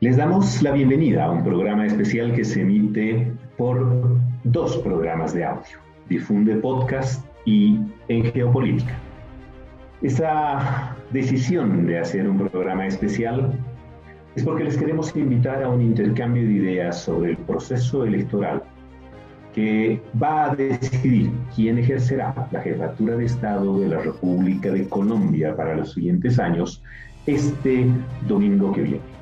Les damos la bienvenida a un programa especial que se emite por dos programas de audio, Difunde Podcast y En Geopolítica. Esta decisión de hacer un programa especial es porque les queremos invitar a un intercambio de ideas sobre el proceso electoral que va a decidir quién ejercerá la jefatura de Estado de la República de Colombia para los siguientes años, este domingo que viene.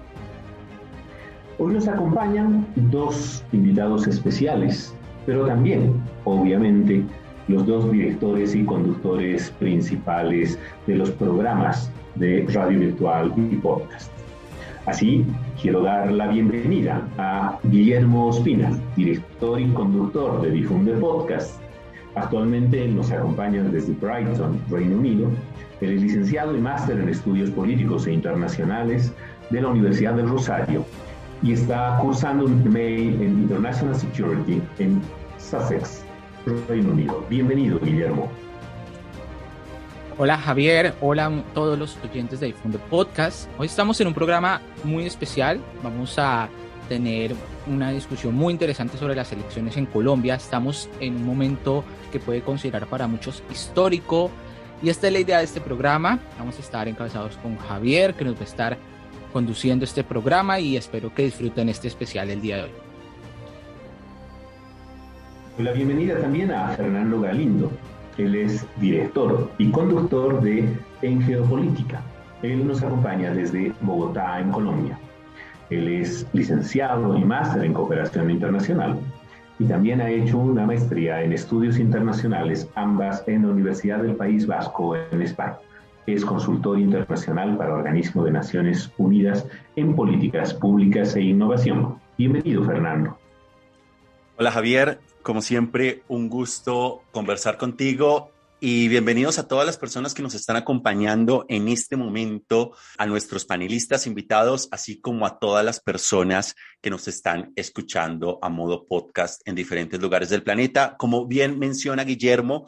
Hoy nos acompañan dos invitados especiales, pero también, obviamente, los dos directores y conductores principales de los programas de radio virtual y podcast. Así, quiero dar la bienvenida a Guillermo Ospina, director y conductor de Difunde Podcast. Actualmente nos acompaña desde Brighton, Reino Unido. Él es licenciado y máster en estudios políticos e internacionales de la Universidad del Rosario y está cursando un MA en International Security en Sussex, Reino Unido. Bienvenido, Guillermo. Hola Javier, hola a todos los oyentes de Difunde Podcast. Hoy estamos en un programa muy especial. Vamos a tener una discusión muy interesante sobre las elecciones en Colombia. Estamos en un momento que puede considerar para muchos histórico y esta es la idea de este programa. Vamos a estar encabezados con Javier, que nos va a estar conduciendo este programa y espero que disfruten este especial el día de hoy. La bienvenida también a Fernando Galindo. Él es director y conductor de En Geopolítica. Él nos acompaña desde Bogotá, en Colombia. Él es licenciado y máster en cooperación internacional y también ha hecho una maestría en estudios internacionales, ambas en la Universidad del País Vasco en España. Es consultor internacional para Organismo de Naciones Unidas en políticas públicas e innovación. Bienvenido, Fernando. Hola Javier, como siempre un gusto conversar contigo y bienvenidos a todas las personas que nos están acompañando en este momento, a nuestros panelistas invitados, así como a todas las personas que nos están escuchando a modo podcast en diferentes lugares del planeta. Como bien menciona Guillermo,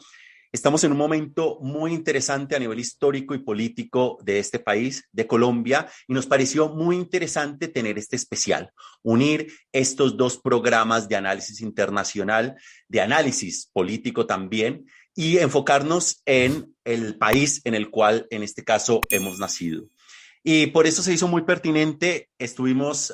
estamos en un momento muy interesante a nivel histórico y político de este país, de Colombia, y nos pareció muy interesante tener este especial, unir estos dos programas de análisis internacional, de análisis político también, y enfocarnos en el país en el cual, en este caso, hemos nacido. Y por eso se hizo muy pertinente, estuvimos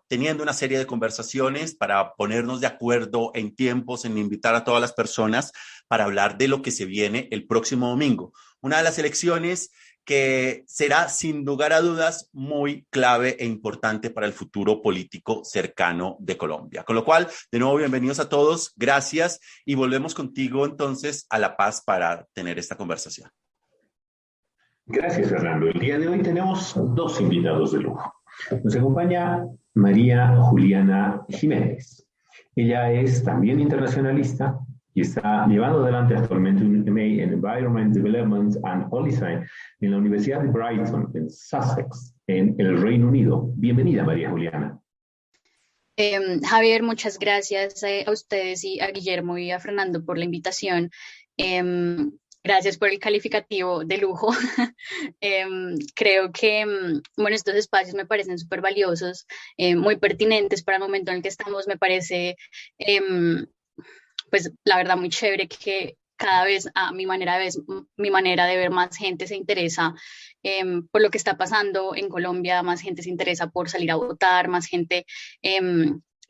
teniendo una serie de conversaciones para ponernos de acuerdo en tiempos, en invitar a todas las personas para hablar de lo que se viene el próximo domingo. Una de las elecciones que será sin lugar a dudas muy clave e importante para el futuro político cercano de Colombia. Con lo cual, de nuevo, bienvenidos a todos, gracias y volvemos contigo entonces a La Paz para tener esta conversación. Gracias, Fernando. El día de hoy tenemos dos invitados de lujo. Nos acompaña María Juliana Jiménez. Ella es también internacionalista y está llevando adelante actualmente un MA en Environment, Development and Policy en la Universidad de Brighton, en Sussex, en el Reino Unido. Bienvenida, María Juliana. Javier, muchas gracias a ustedes y a Guillermo y a Fernando por la invitación. Gracias por el calificativo de lujo. Creo que bueno, estos espacios me parecen súper valiosos, muy pertinentes para el momento en el que estamos. Me parece, pues la verdad, muy chévere que cada vez a mi manera de ver más gente se interesa por lo que está pasando en Colombia, más gente se interesa por salir a votar, más gente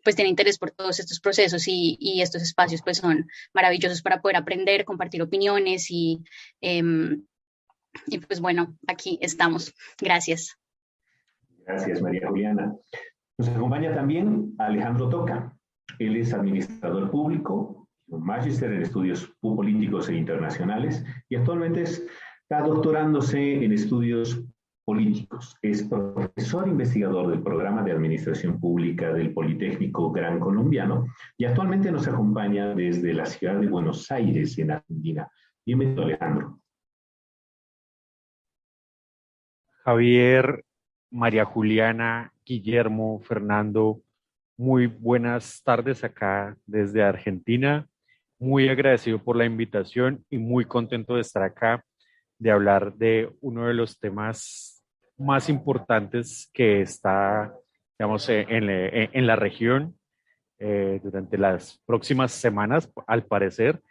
pues tiene interés por todos estos procesos y estos espacios pues son maravillosos para poder aprender, compartir opiniones y pues bueno, aquí estamos. Gracias. Gracias, María Juliana. Nos acompaña también Alejandro Toca. Él es administrador público, un magíster en estudios políticos e internacionales y actualmente está doctorándose en estudios políticos. Es profesor investigador del programa de Administración Pública del Politécnico Gran Colombiano y actualmente nos acompaña desde la ciudad de Buenos Aires, en Argentina. Bienvenido, Alejandro. Javier, María Juliana, Guillermo, Fernando, muy buenas tardes acá desde Argentina. Muy agradecido por la invitación y muy contento de estar acá, de hablar de uno de los temas más importantes que está digamos, en la región durante las próximas semanas, al parecer.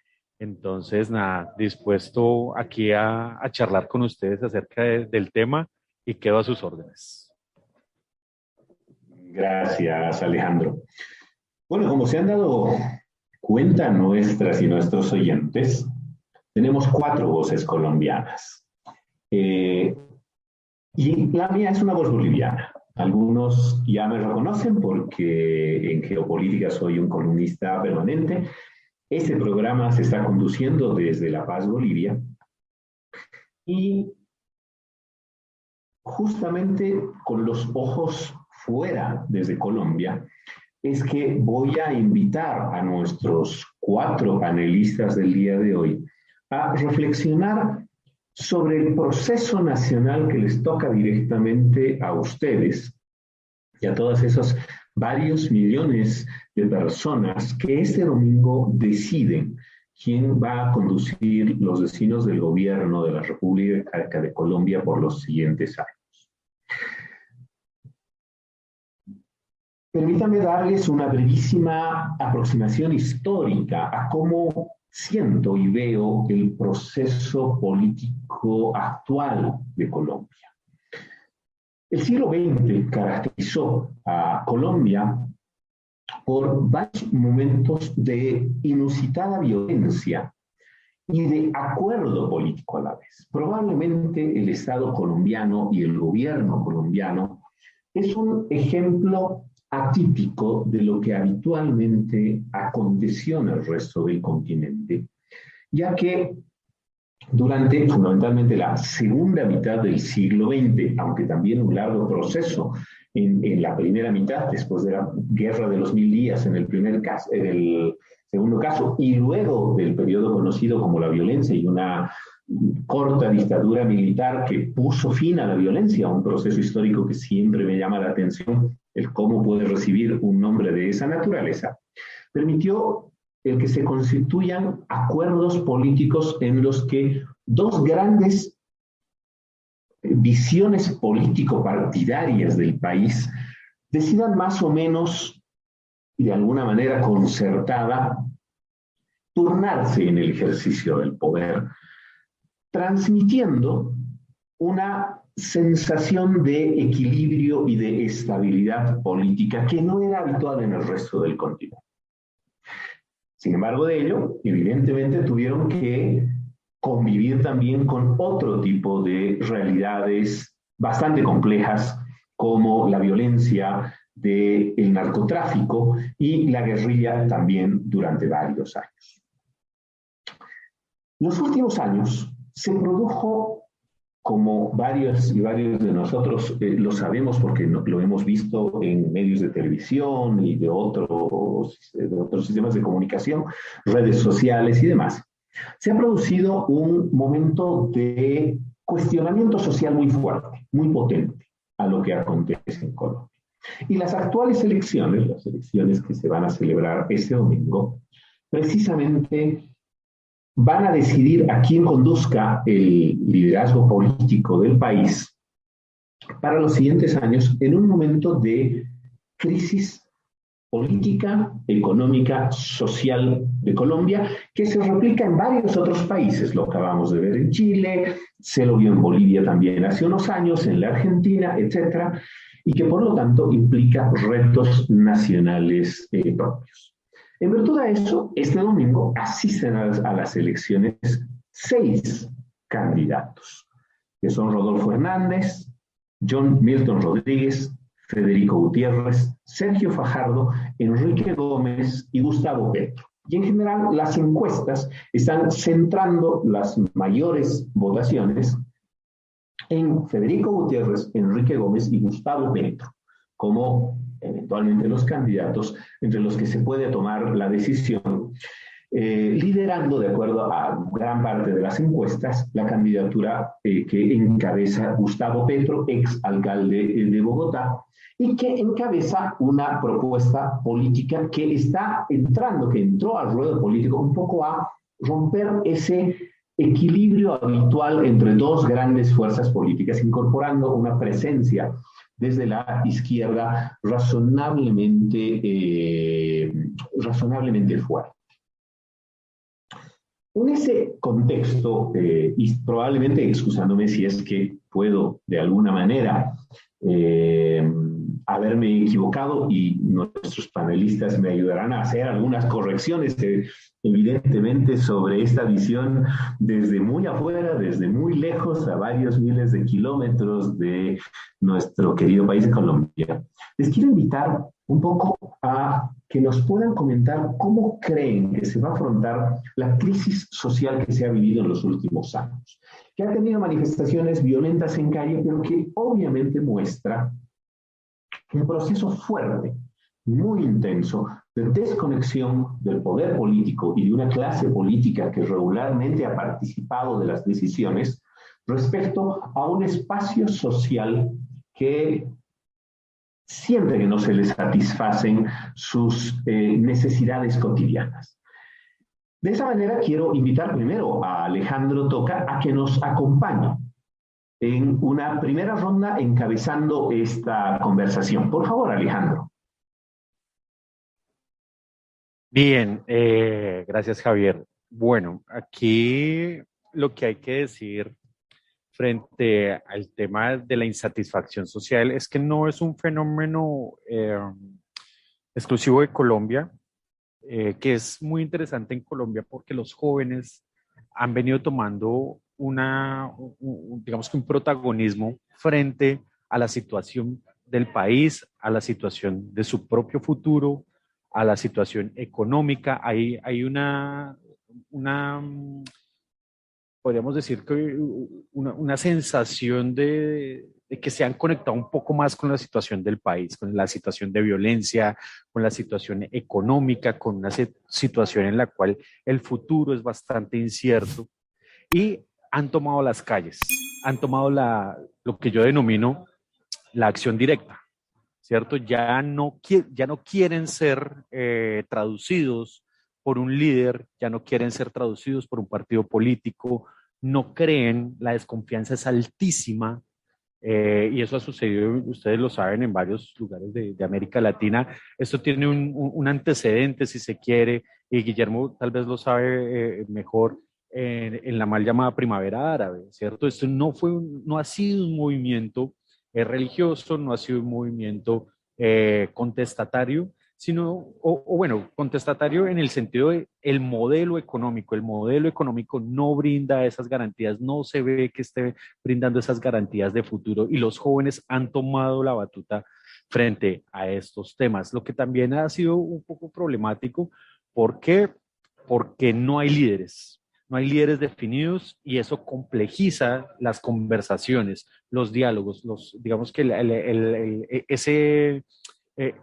Entonces, nada, dispuesto aquí a charlar con ustedes acerca del tema y quedo a sus órdenes. Gracias, Alejandro. Bueno, como se han dado cuenta nuestras y nuestros oyentes, tenemos 4 voces colombianas. Y la mía es una voz boliviana. Algunos ya me reconocen porque en geopolítica soy un columnista permanente. Este programa se está conduciendo desde La Paz, Bolivia. Y justamente con los ojos fuera desde Colombia, es que voy a invitar a nuestros 4 panelistas del día de hoy a reflexionar sobre el proceso nacional que les toca directamente a ustedes y a todas esos varios millones de personas que este domingo deciden quién va a conducir los destinos del gobierno de la República de Colombia por los siguientes años. Permítanme darles una brevísima aproximación histórica a cómo siento y veo el proceso político actual de Colombia. El siglo XX caracterizó a Colombia por varios momentos de inusitada violencia y de acuerdo político a la vez. Probablemente el Estado colombiano y el gobierno colombiano es un ejemplo atípico de lo que habitualmente aconteció en el resto del continente, ya que durante fundamentalmente la segunda mitad del siglo XX, aunque también un largo proceso en la primera mitad, después de la Guerra de los 1000 días en el segundo caso, y luego del periodo conocido como la violencia y una corta dictadura militar que puso fin a la violencia, un proceso histórico que siempre me llama la atención, el cómo puede recibir un nombre de esa naturaleza, permitió el que se constituyan acuerdos políticos en los que 2 grandes visiones político-partidarias del país decidan más o menos, de alguna manera concertada, turnarse en el ejercicio del poder, transmitiendo una sensación de equilibrio y de estabilidad política que no era habitual en el resto del continente. Sin embargo de ello, evidentemente tuvieron que convivir también con otro tipo de realidades bastante complejas, como la violencia del narcotráfico y la guerrilla también durante varios años. En los últimos años se produjo, como varios de nosotros lo sabemos porque lo hemos visto en medios de televisión y de otros sistemas de comunicación, redes sociales y demás, se ha producido un momento de cuestionamiento social muy fuerte, muy potente a lo que acontece en Colombia. Y las actuales elecciones, las elecciones que se van a celebrar este domingo, precisamente van a decidir a quién conduzca el liderazgo político del país para los siguientes años en un momento de crisis política, económica, social de Colombia, que se replica en varios otros países. Lo acabamos de ver en Chile, se lo vio en Bolivia también hace unos años, en la Argentina, etcétera, y que por lo tanto implica retos nacionales propios. En virtud de eso, este domingo asisten a las elecciones 6 candidatos, que son Rodolfo Hernández, John Milton Rodríguez, Federico Gutiérrez, Sergio Fajardo, Enrique Gómez y Gustavo Petro. Y en general las encuestas están centrando las mayores votaciones en Federico Gutiérrez, Enrique Gómez y Gustavo Petro, como eventualmente los candidatos entre los que se puede tomar la decisión, liderando, de acuerdo a gran parte de las encuestas, la candidatura que encabeza Gustavo Petro, ex alcalde de Bogotá, y que encabeza una propuesta política que entró al ruedo político un poco a romper ese equilibrio habitual entre 2 grandes fuerzas políticas, incorporando una presencia desde la izquierda razonablemente fuerte. En ese contexto, y probablemente excusándome si es que puedo de alguna manera haberme equivocado, y nuestros panelistas me ayudarán a hacer algunas correcciones, evidentemente, sobre esta visión desde muy afuera, desde muy lejos, a varios miles de kilómetros de nuestro querido país de Colombia. Les quiero invitar un poco a que nos puedan comentar cómo creen que se va a afrontar la crisis social que se ha vivido en los últimos años, que ha tenido manifestaciones violentas en calle, pero que obviamente muestra un proceso fuerte, muy intenso, de desconexión del poder político y de una clase política que regularmente ha participado de las decisiones respecto a un espacio social que siente que no se les satisfacen sus necesidades cotidianas. De esa manera quiero invitar primero a Alejandro Toca a que nos acompañe en una primera ronda encabezando esta conversación. Por favor, Alejandro. Bien, gracias Javier. Bueno, aquí lo que hay que decir frente al tema de la insatisfacción social es que no es un fenómeno exclusivo de Colombia, que es muy interesante en Colombia porque los jóvenes han venido tomando digamos que un protagonismo frente a la situación del país, a la situación de su propio futuro, a la situación económica. Hay podríamos decir que una sensación de que se han conectado un poco más con la situación del país, con la situación de violencia, con la situación económica, con una situación en la cual el futuro es bastante incierto, y han tomado las calles, han tomado lo que yo denomino la acción directa, ¿cierto? Ya no quieren ser traducidos por un líder, ya no quieren ser traducidos por un partido político, no creen, la desconfianza es altísima, y eso ha sucedido, ustedes lo saben, en varios lugares de América Latina. Esto tiene un antecedente, si se quiere, y Guillermo tal vez lo sabe mejor, en la mal llamada primavera árabe, ¿cierto? Esto no ha sido un movimiento religioso, no ha sido un movimiento contestatario, sino, bueno, contestatario en el sentido de el modelo económico. El modelo económico no brinda esas garantías, no se ve que esté brindando esas garantías de futuro, y los jóvenes han tomado la batuta frente a estos temas, lo que también ha sido un poco problemático. ¿Por qué? Porque no hay líderes. No hay líderes definidos, y eso complejiza las conversaciones, los diálogos, digamos que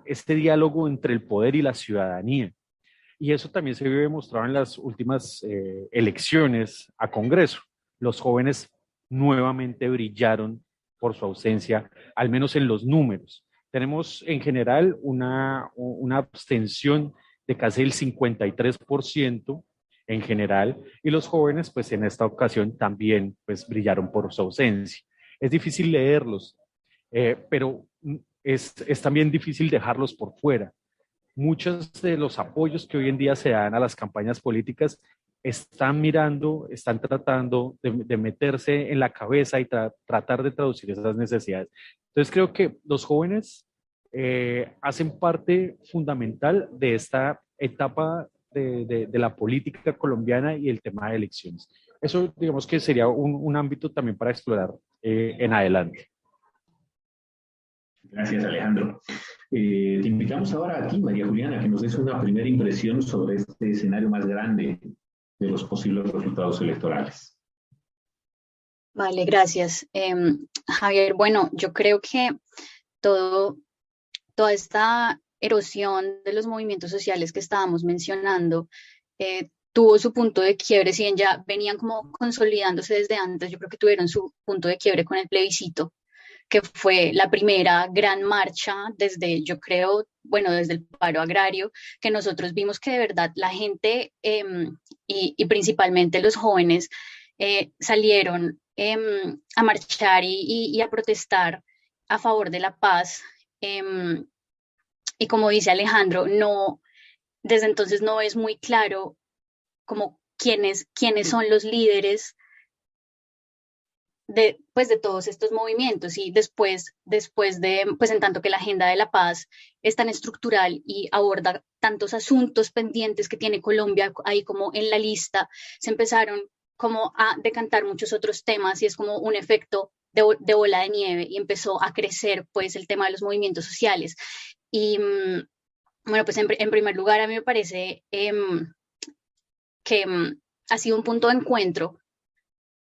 este diálogo entre el poder y la ciudadanía. Y eso también se vio demostrado en las últimas elecciones a Congreso. Los jóvenes nuevamente brillaron por su ausencia, al menos en los números. Tenemos en general una abstención de casi el 53% en general, y los jóvenes pues en esta ocasión también pues brillaron por su ausencia. Es difícil leerlos, pero es también difícil dejarlos por fuera. Muchos de los apoyos que hoy en día se dan a las campañas políticas están tratando de meterse en la cabeza y tratar de traducir esas necesidades. Entonces creo que los jóvenes hacen parte fundamental de esta etapa de la política colombiana y el tema de elecciones. Eso digamos que sería un ámbito también para explorar en adelante. Gracias, Alejandro. Te invitamos ahora a ti, María Juliana, que nos des una primera impresión sobre este escenario más grande de los posibles resultados electorales. Vale, gracias. Javier, bueno, yo creo que toda esta erosión de los movimientos sociales que estábamos mencionando tuvo su punto de quiebre. Si bien ya venían como consolidándose desde antes, yo creo que tuvieron su punto de quiebre con el plebiscito, que fue la primera gran marcha desde, yo creo, bueno, desde el paro agrario, que nosotros vimos que de verdad la gente y principalmente los jóvenes salieron a marchar y a protestar a favor de la paz. Y como dice Alejandro, no, desde entonces no es muy claro como quiénes son los líderes pues de todos estos movimientos. Y después de, pues en tanto que la agenda de la paz es tan estructural y aborda tantos asuntos pendientes que tiene Colombia ahí como en la lista, se empezaron como a decantar muchos otros temas y es como un efecto de bola de nieve y empezó a crecer pues el tema de los movimientos sociales. Y bueno, pues en primer lugar a mí me parece que ha sido un punto de encuentro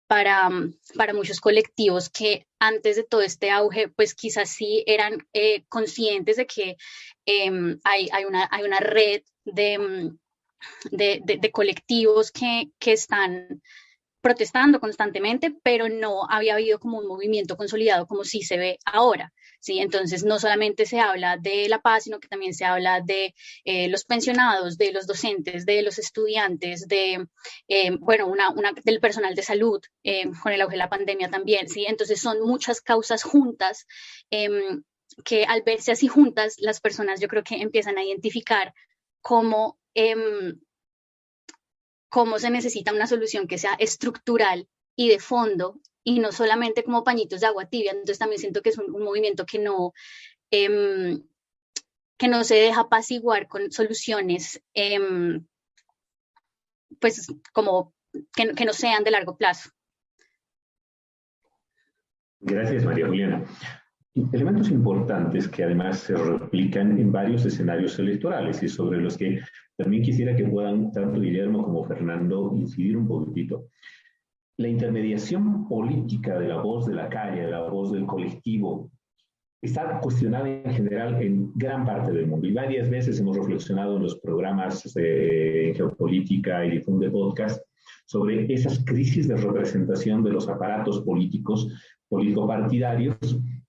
para muchos colectivos que antes de todo este auge, pues quizás sí eran conscientes de que hay una red de colectivos que están protestando constantemente, pero no había habido como un movimiento consolidado como sí se ve ahora, ¿sí? Entonces, no solamente se habla de la paz, sino que también se habla de los pensionados, de los docentes, de los estudiantes, bueno, del personal de salud, con el auge de la pandemia también, ¿sí? Entonces, son muchas causas juntas que al verse así juntas, las personas yo creo que empiezan a identificar cómo cómo se necesita una solución que sea estructural y de fondo y no solamente como pañitos de agua tibia. Entonces también siento que es un movimiento que no se deja apaciguar con soluciones pues como que no sean de largo plazo. Gracias, María Juliana. Elementos importantes que además se replican en varios escenarios electorales y sobre los que también quisiera que puedan tanto Guillermo como Fernando incidir un poquitito. La intermediación política de la voz de la calle, de la voz del colectivo, está cuestionada en general en gran parte del mundo y varias veces hemos reflexionado en los programas de geopolítica y Difunde Podcast sobre esas crisis de representación de los aparatos políticos, político-partidarios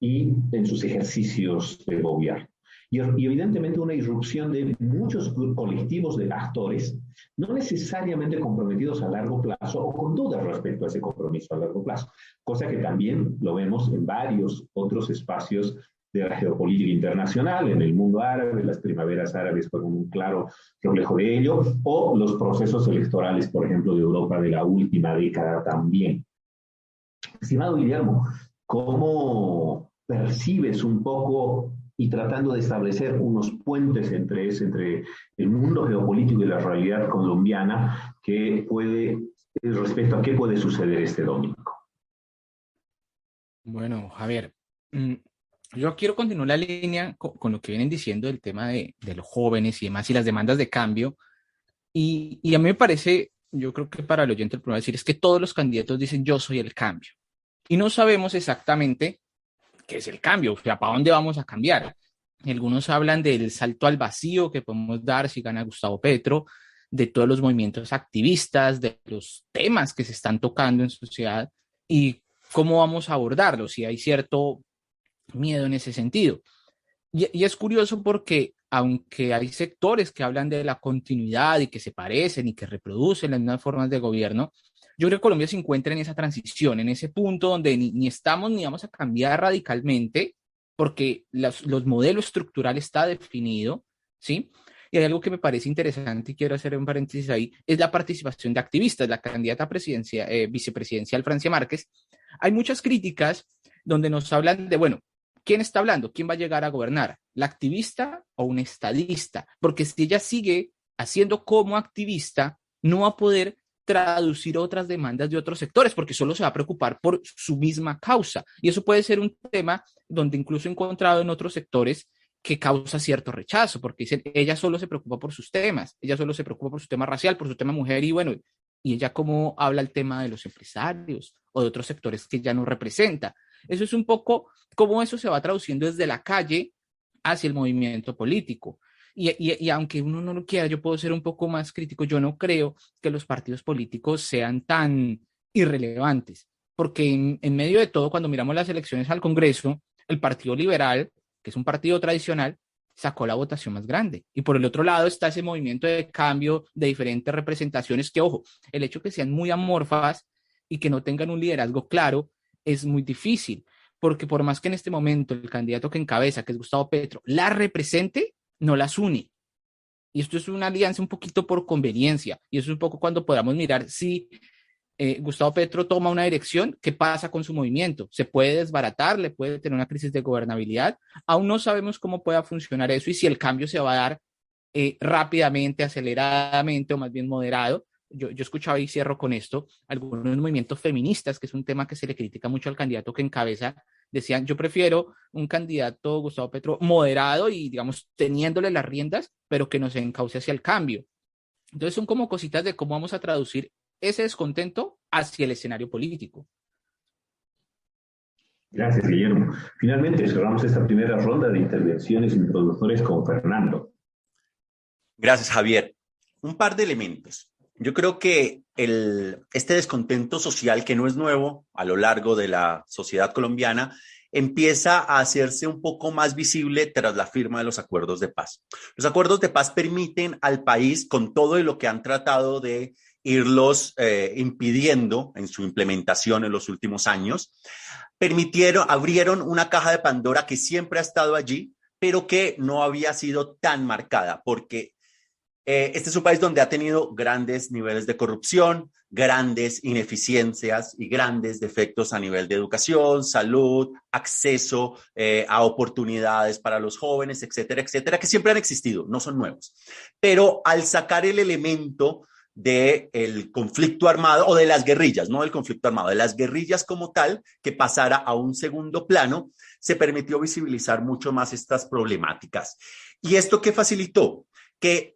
y en sus ejercicios de gobierno. Y evidentemente una irrupción de muchos colectivos de actores, no necesariamente comprometidos a largo plazo o con dudas respecto a ese compromiso a largo plazo, cosa que también lo vemos en varios otros espacios de la geopolítica internacional, en el mundo árabe, las primaveras árabes fueron un claro reflejo de ello, o los procesos electorales, por ejemplo, de Europa de la última década también. Estimado Guillermo, ¿cómo percibes un poco y tratando de establecer unos puentes entre el mundo geopolítico y la realidad colombiana respecto a qué puede suceder este domingo? Bueno, Javier, yo quiero continuar la línea con lo que vienen diciendo del tema de los jóvenes y demás y las demandas de cambio. Y a mí me parece, yo creo que para el oyente el problema decir es que todos los candidatos dicen yo soy el cambio. Y no sabemos exactamente qué es el cambio, o sea, para dónde vamos a cambiar. Algunos hablan del salto al vacío que podemos dar si gana Gustavo Petro, de todos los movimientos activistas, de los temas que se están tocando en sociedad y cómo vamos a abordarlos, si hay cierto miedo en ese sentido. Y es curioso porque aunque hay sectores que hablan de la continuidad y que se parecen y que reproducen las mismas formas de gobierno, yo creo que Colombia se encuentra en esa transición, en ese punto donde ni estamos ni vamos a cambiar radicalmente, porque los modelos estructurales está definido, ¿sí? Y hay algo que me parece interesante y quiero hacer un paréntesis ahí, es la participación de activistas. La candidata vicepresidencial Francia Márquez, hay muchas críticas donde nos hablan de, bueno, ¿quién está hablando? ¿Quién va a llegar a gobernar? ¿La activista o un estadista? Porque si ella sigue haciendo como activista, no va a poder traducir otras demandas de otros sectores, porque solo se va a preocupar por su misma causa. Y eso puede ser un tema donde incluso he encontrado en otros sectores que causa cierto rechazo, porque dicen, ella solo se preocupa por sus temas, ella solo se preocupa por su tema racial, por su tema mujer, y bueno, y ella cómo habla el tema de los empresarios o de otros sectores que ya no representa. Eso es un poco cómo eso se va traduciendo desde la calle hacia el movimiento político. Y aunque uno no lo quiera, yo puedo ser un poco más crítico. Yo no creo que los partidos políticos sean tan irrelevantes, porque en medio de todo, cuando miramos las elecciones al Congreso, el Partido Liberal, que es un partido tradicional, sacó la votación más grande. Y por el otro lado está ese movimiento de cambio de diferentes representaciones que, ojo, el hecho que sean muy amorfas y que no tengan un liderazgo claro es muy difícil. porque por más que en este momento el candidato que encabeza, que es Gustavo Petro, la represente, no las une. Y esto es una alianza un poquito por conveniencia, y eso es un poco cuando podamos mirar si Gustavo Petro toma una dirección, ¿qué pasa con su movimiento? ¿Se puede desbaratar? ¿Le puede tener una crisis de gobernabilidad? Aún no sabemos cómo pueda funcionar eso y si el cambio se va a dar rápidamente, aceleradamente o más bien moderado. Yo escuchaba y cierro con esto, algunos movimientos feministas, que es un tema que se le critica mucho al candidato que encabeza, decían, yo prefiero un candidato, Gustavo Petro, moderado y, digamos, teniéndole las riendas, pero que nos encauce hacia el cambio. Entonces son como cositas de cómo vamos a traducir ese descontento hacia el escenario político. Gracias, Guillermo. Finalmente cerramos esta primera ronda de intervenciones introductores con Fernando. Gracias, Javier. Un par de elementos. Yo creo que este descontento social, que no es nuevo a lo largo de la sociedad colombiana, empieza a hacerse un poco más visible tras la firma de los acuerdos de paz. Los acuerdos de paz permiten al país, con todo lo que han tratado de irlos impidiendo en su implementación en los últimos años, abrieron una caja de Pandora que siempre ha estado allí, pero que no había sido tan marcada, porque este es un país donde ha tenido grandes niveles de corrupción, grandes ineficiencias y grandes defectos a nivel de educación, salud, acceso a oportunidades para los jóvenes, etcétera, etcétera, que siempre han existido, no son nuevos. Pero al sacar el elemento del conflicto armado o de las guerrillas, no del conflicto armado, de las guerrillas como tal, que pasara a un segundo plano, se permitió visibilizar mucho más estas problemáticas. ¿Y esto qué facilitó? Que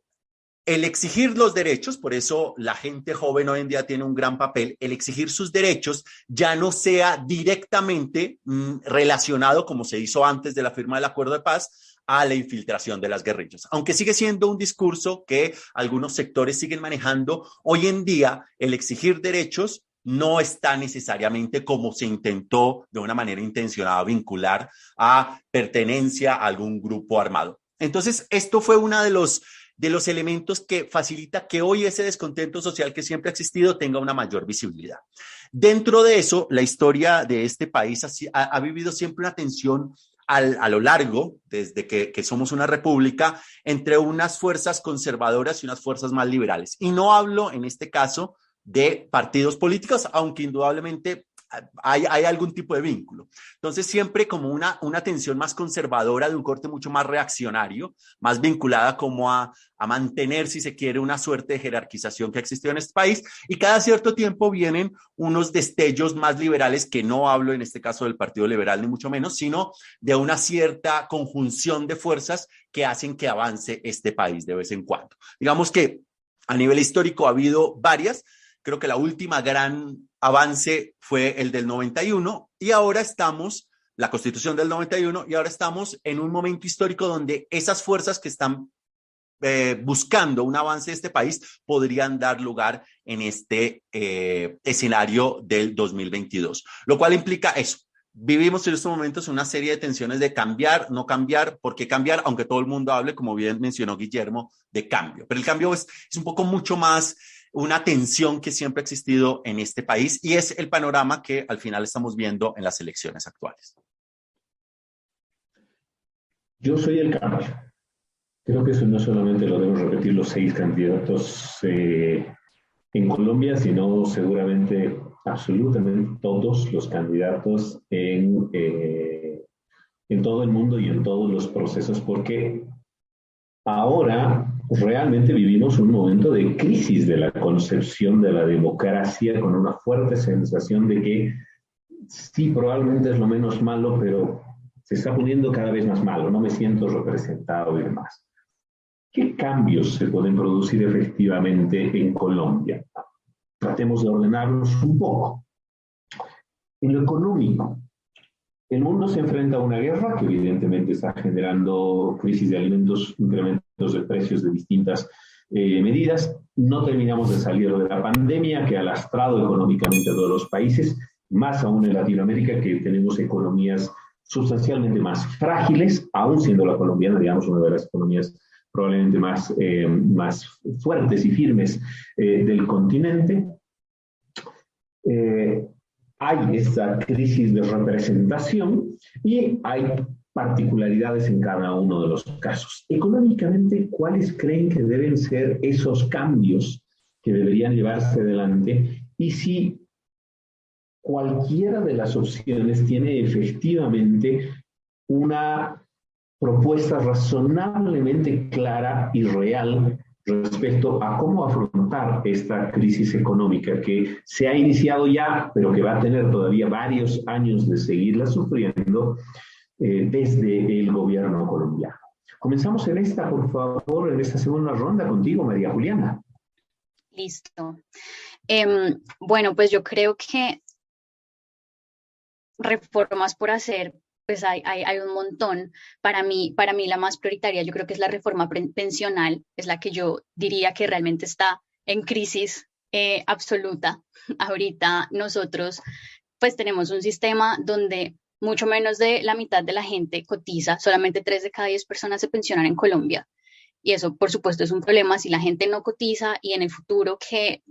el exigir los derechos, por eso la gente joven hoy en día tiene un gran papel, el exigir sus derechos ya no sea directamente relacionado, como se hizo antes de la firma del acuerdo de paz, a la infiltración de las guerrillas. Aunque sigue siendo un discurso que algunos sectores siguen manejando, hoy en día el exigir derechos no está necesariamente como se intentó de una manera intencionada vincular a pertenencia a algún grupo armado. Entonces, esto fue uno de los elementos que facilita que hoy ese descontento social que siempre ha existido tenga una mayor visibilidad. Dentro de eso, la historia de este país ha vivido siempre una tensión a lo largo, desde que somos una república, entre unas fuerzas conservadoras y unas fuerzas más liberales. Y no hablo en este caso de partidos políticos, aunque indudablemente hay algún tipo de vínculo. Entonces, siempre como una tensión más conservadora, de un corte mucho más reaccionario, más vinculada como a mantener, si se quiere, una suerte de jerarquización que ha existido en este país, y cada cierto tiempo vienen unos destellos más liberales, que no hablo en este caso del Partido Liberal ni mucho menos, sino de una cierta conjunción de fuerzas que hacen que avance este país de vez en cuando. Digamos que a nivel histórico ha habido varias. Creo que la última gran avance fue el del 91 y ahora estamos, la Constitución del 91, y ahora estamos en un momento histórico donde esas fuerzas que están buscando un avance de este país podrían dar lugar en este escenario del 2022, lo cual implica eso. Vivimos en estos momentos una serie de tensiones de cambiar, no cambiar, por qué cambiar, aunque todo el mundo hable, como bien mencionó Guillermo, de cambio. Pero el cambio es un poco mucho más una tensión que siempre ha existido en este país y es el panorama que al final estamos viendo en las elecciones actuales. Yo soy el cambio. Creo que eso no solamente lo deben repetir los 6 candidatos en Colombia, sino seguramente absolutamente todos los candidatos en todo el mundo y en todos los procesos, porque ahora realmente vivimos un momento de crisis de la concepción de la democracia, con una fuerte sensación de que sí, probablemente es lo menos malo, pero se está poniendo cada vez más malo, no me siento representado y demás. ¿Qué cambios se pueden producir efectivamente en Colombia? Tratemos de ordenarlos un poco. En lo económico, el mundo se enfrenta a una guerra que evidentemente está generando crisis de alimentos, incrementos de precios de distintas medidas. No terminamos de salir de la pandemia que ha lastrado económicamente a todos los países, más aún en Latinoamérica, que tenemos economías sustancialmente más frágiles, aún siendo la colombiana, digamos, una de las economías probablemente más fuertes y firmes del continente. hay esta crisis de representación y hay particularidades en cada uno de los casos. Económicamente, ¿cuáles creen que deben ser esos cambios que deberían llevarse adelante? Y si cualquiera de las opciones tiene efectivamente una propuesta razonablemente clara y real respecto a cómo afrontar esta crisis económica que se ha iniciado ya, pero que va a tener todavía varios años de seguirla sufriendo desde el gobierno colombiano. Comenzamos en esta, por favor, en esta segunda ronda contigo, María Juliana. Listo. Bueno, pues yo creo que reformas por hacer, pues hay un montón. Para mí la más prioritaria yo creo que es la reforma pensional, es la que yo diría que realmente está en crisis absoluta. Ahorita nosotros pues tenemos un sistema donde mucho menos de la mitad de la gente cotiza, solamente 3 de cada 10 personas se pensionan en Colombia. Y eso, por supuesto, es un problema si la gente no cotiza y en el futuro que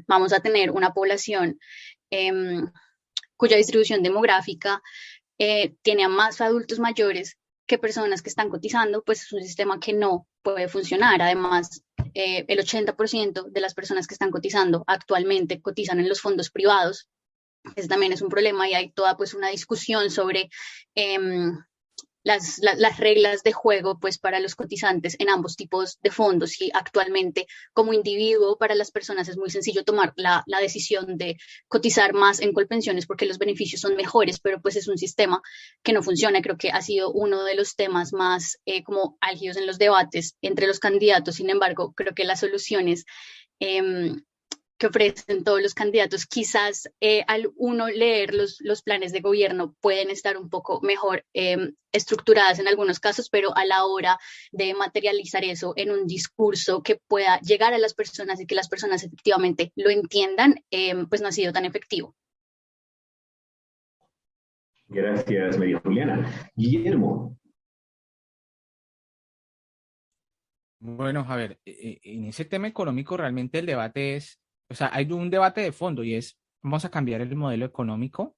vamos a tener una población cuya distribución demográfica tiene a más adultos mayores que personas que están cotizando, pues es un sistema que no puede funcionar. Además, el 80% de las personas que están cotizando actualmente cotizan en los fondos privados. Ese también es un problema y hay toda pues una discusión sobre las reglas de juego pues para los cotizantes en ambos tipos de fondos, y actualmente como individuo para las personas es muy sencillo tomar la decisión de cotizar más en Colpensiones porque los beneficios son mejores, pero pues es un sistema que no funciona. Creo que ha sido uno de los temas más como álgidos en los debates entre los candidatos. Sin embargo, creo que las soluciones que ofrecen todos los candidatos, quizás al uno leer los planes de gobierno pueden estar un poco mejor estructuradas en algunos casos, pero a la hora de materializar eso en un discurso que pueda llegar a las personas y que las personas efectivamente lo entiendan, pues no ha sido tan efectivo. Gracias, María Juliana. Guillermo. Bueno, a ver, en ese tema económico realmente el debate es, o sea, hay un debate de fondo y es, vamos a cambiar el modelo económico.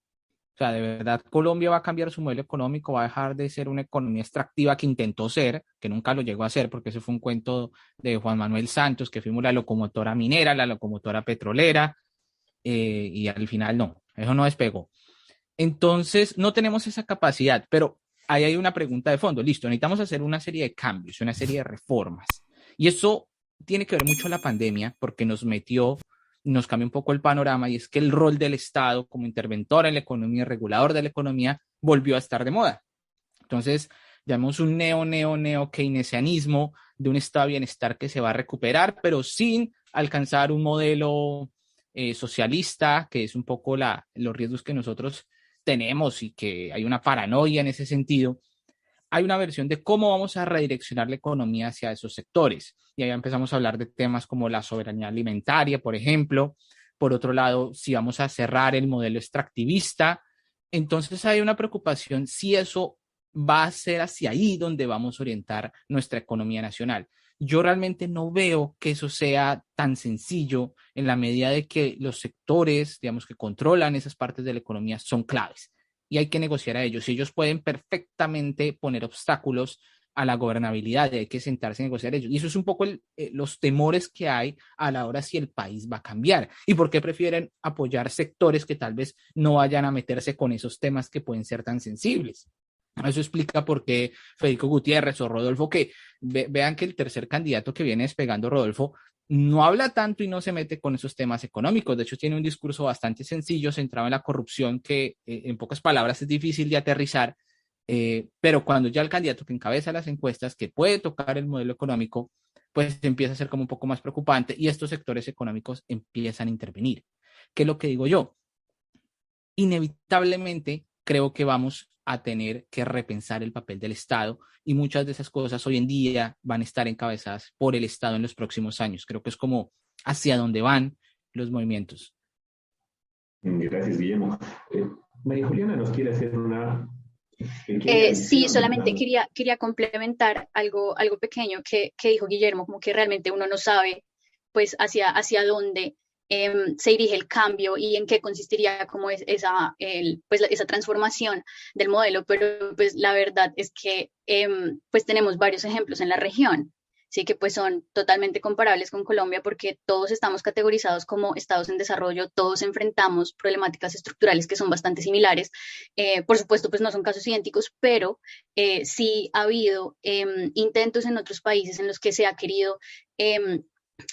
O sea, de verdad, Colombia va a cambiar su modelo económico, va a dejar de ser una economía extractiva que intentó ser, que nunca lo llegó a ser, porque ese fue un cuento de Juan Manuel Santos, que fuimos la locomotora minera, la locomotora petrolera, y al final no, eso no despegó. Entonces, no tenemos esa capacidad, pero ahí hay una pregunta de fondo. Listo, necesitamos hacer una serie de cambios, una serie de reformas. Y eso tiene que ver mucho la pandemia, porque nos cambió un poco el panorama, y es que el rol del Estado como interventor en la economía, regulador de la economía, volvió a estar de moda. Entonces, llamamos un neo keynesianismo de un estado de bienestar que se va a recuperar, pero sin alcanzar un modelo socialista, que es un poco los riesgos que nosotros tenemos y que hay una paranoia en ese sentido. Hay una versión de cómo vamos a redireccionar la economía hacia esos sectores. Y ahí empezamos a hablar de temas como la soberanía alimentaria, por ejemplo. Por otro lado, si vamos a cerrar el modelo extractivista. Entonces hay una preocupación si eso va a ser hacia ahí donde vamos a orientar nuestra economía nacional. Yo realmente no veo que eso sea tan sencillo en la medida de que los sectores, digamos, que controlan esas partes de la economía son claves y hay que negociar a ellos. Y ellos pueden perfectamente poner obstáculos a la gobernabilidad, y hay que sentarse a negociar ellos. Y eso es un poco los temores que hay a la hora si el país va a cambiar y por qué prefieren apoyar sectores que tal vez no vayan a meterse con esos temas que pueden ser tan sensibles. Eso explica por qué Federico Gutiérrez o Rodolfo, que vean que el tercer candidato que viene despegando, Rodolfo, no habla tanto y no se mete con esos temas económicos. De hecho, tiene un discurso bastante sencillo, centrado en la corrupción, que en pocas palabras es difícil de aterrizar, pero cuando ya el candidato que encabeza las encuestas, que puede tocar el modelo económico, pues empieza a ser como un poco más preocupante y estos sectores económicos empiezan a intervenir. ¿Qué es lo que digo yo? Inevitablemente creo que vamos a tener que repensar el papel del Estado, y muchas de esas cosas hoy en día van a estar encabezadas por el Estado en los próximos años. Creo que es como hacia dónde van los movimientos. Gracias, Guillermo. María Juliana nos quiere hacer una... Sí, solamente quería complementar algo pequeño que dijo Guillermo, como que realmente uno no sabe pues hacia dónde se dirige el cambio y en qué consistiría como pues, esa transformación del modelo, pero pues la verdad es que pues tenemos varios ejemplos en la región. Sí, que pues son totalmente comparables con Colombia porque todos estamos categorizados como estados en desarrollo, todos enfrentamos problemáticas estructurales que son bastante similares. Por supuesto, pues no son casos idénticos, pero sí ha habido intentos en otros países en los que se ha querido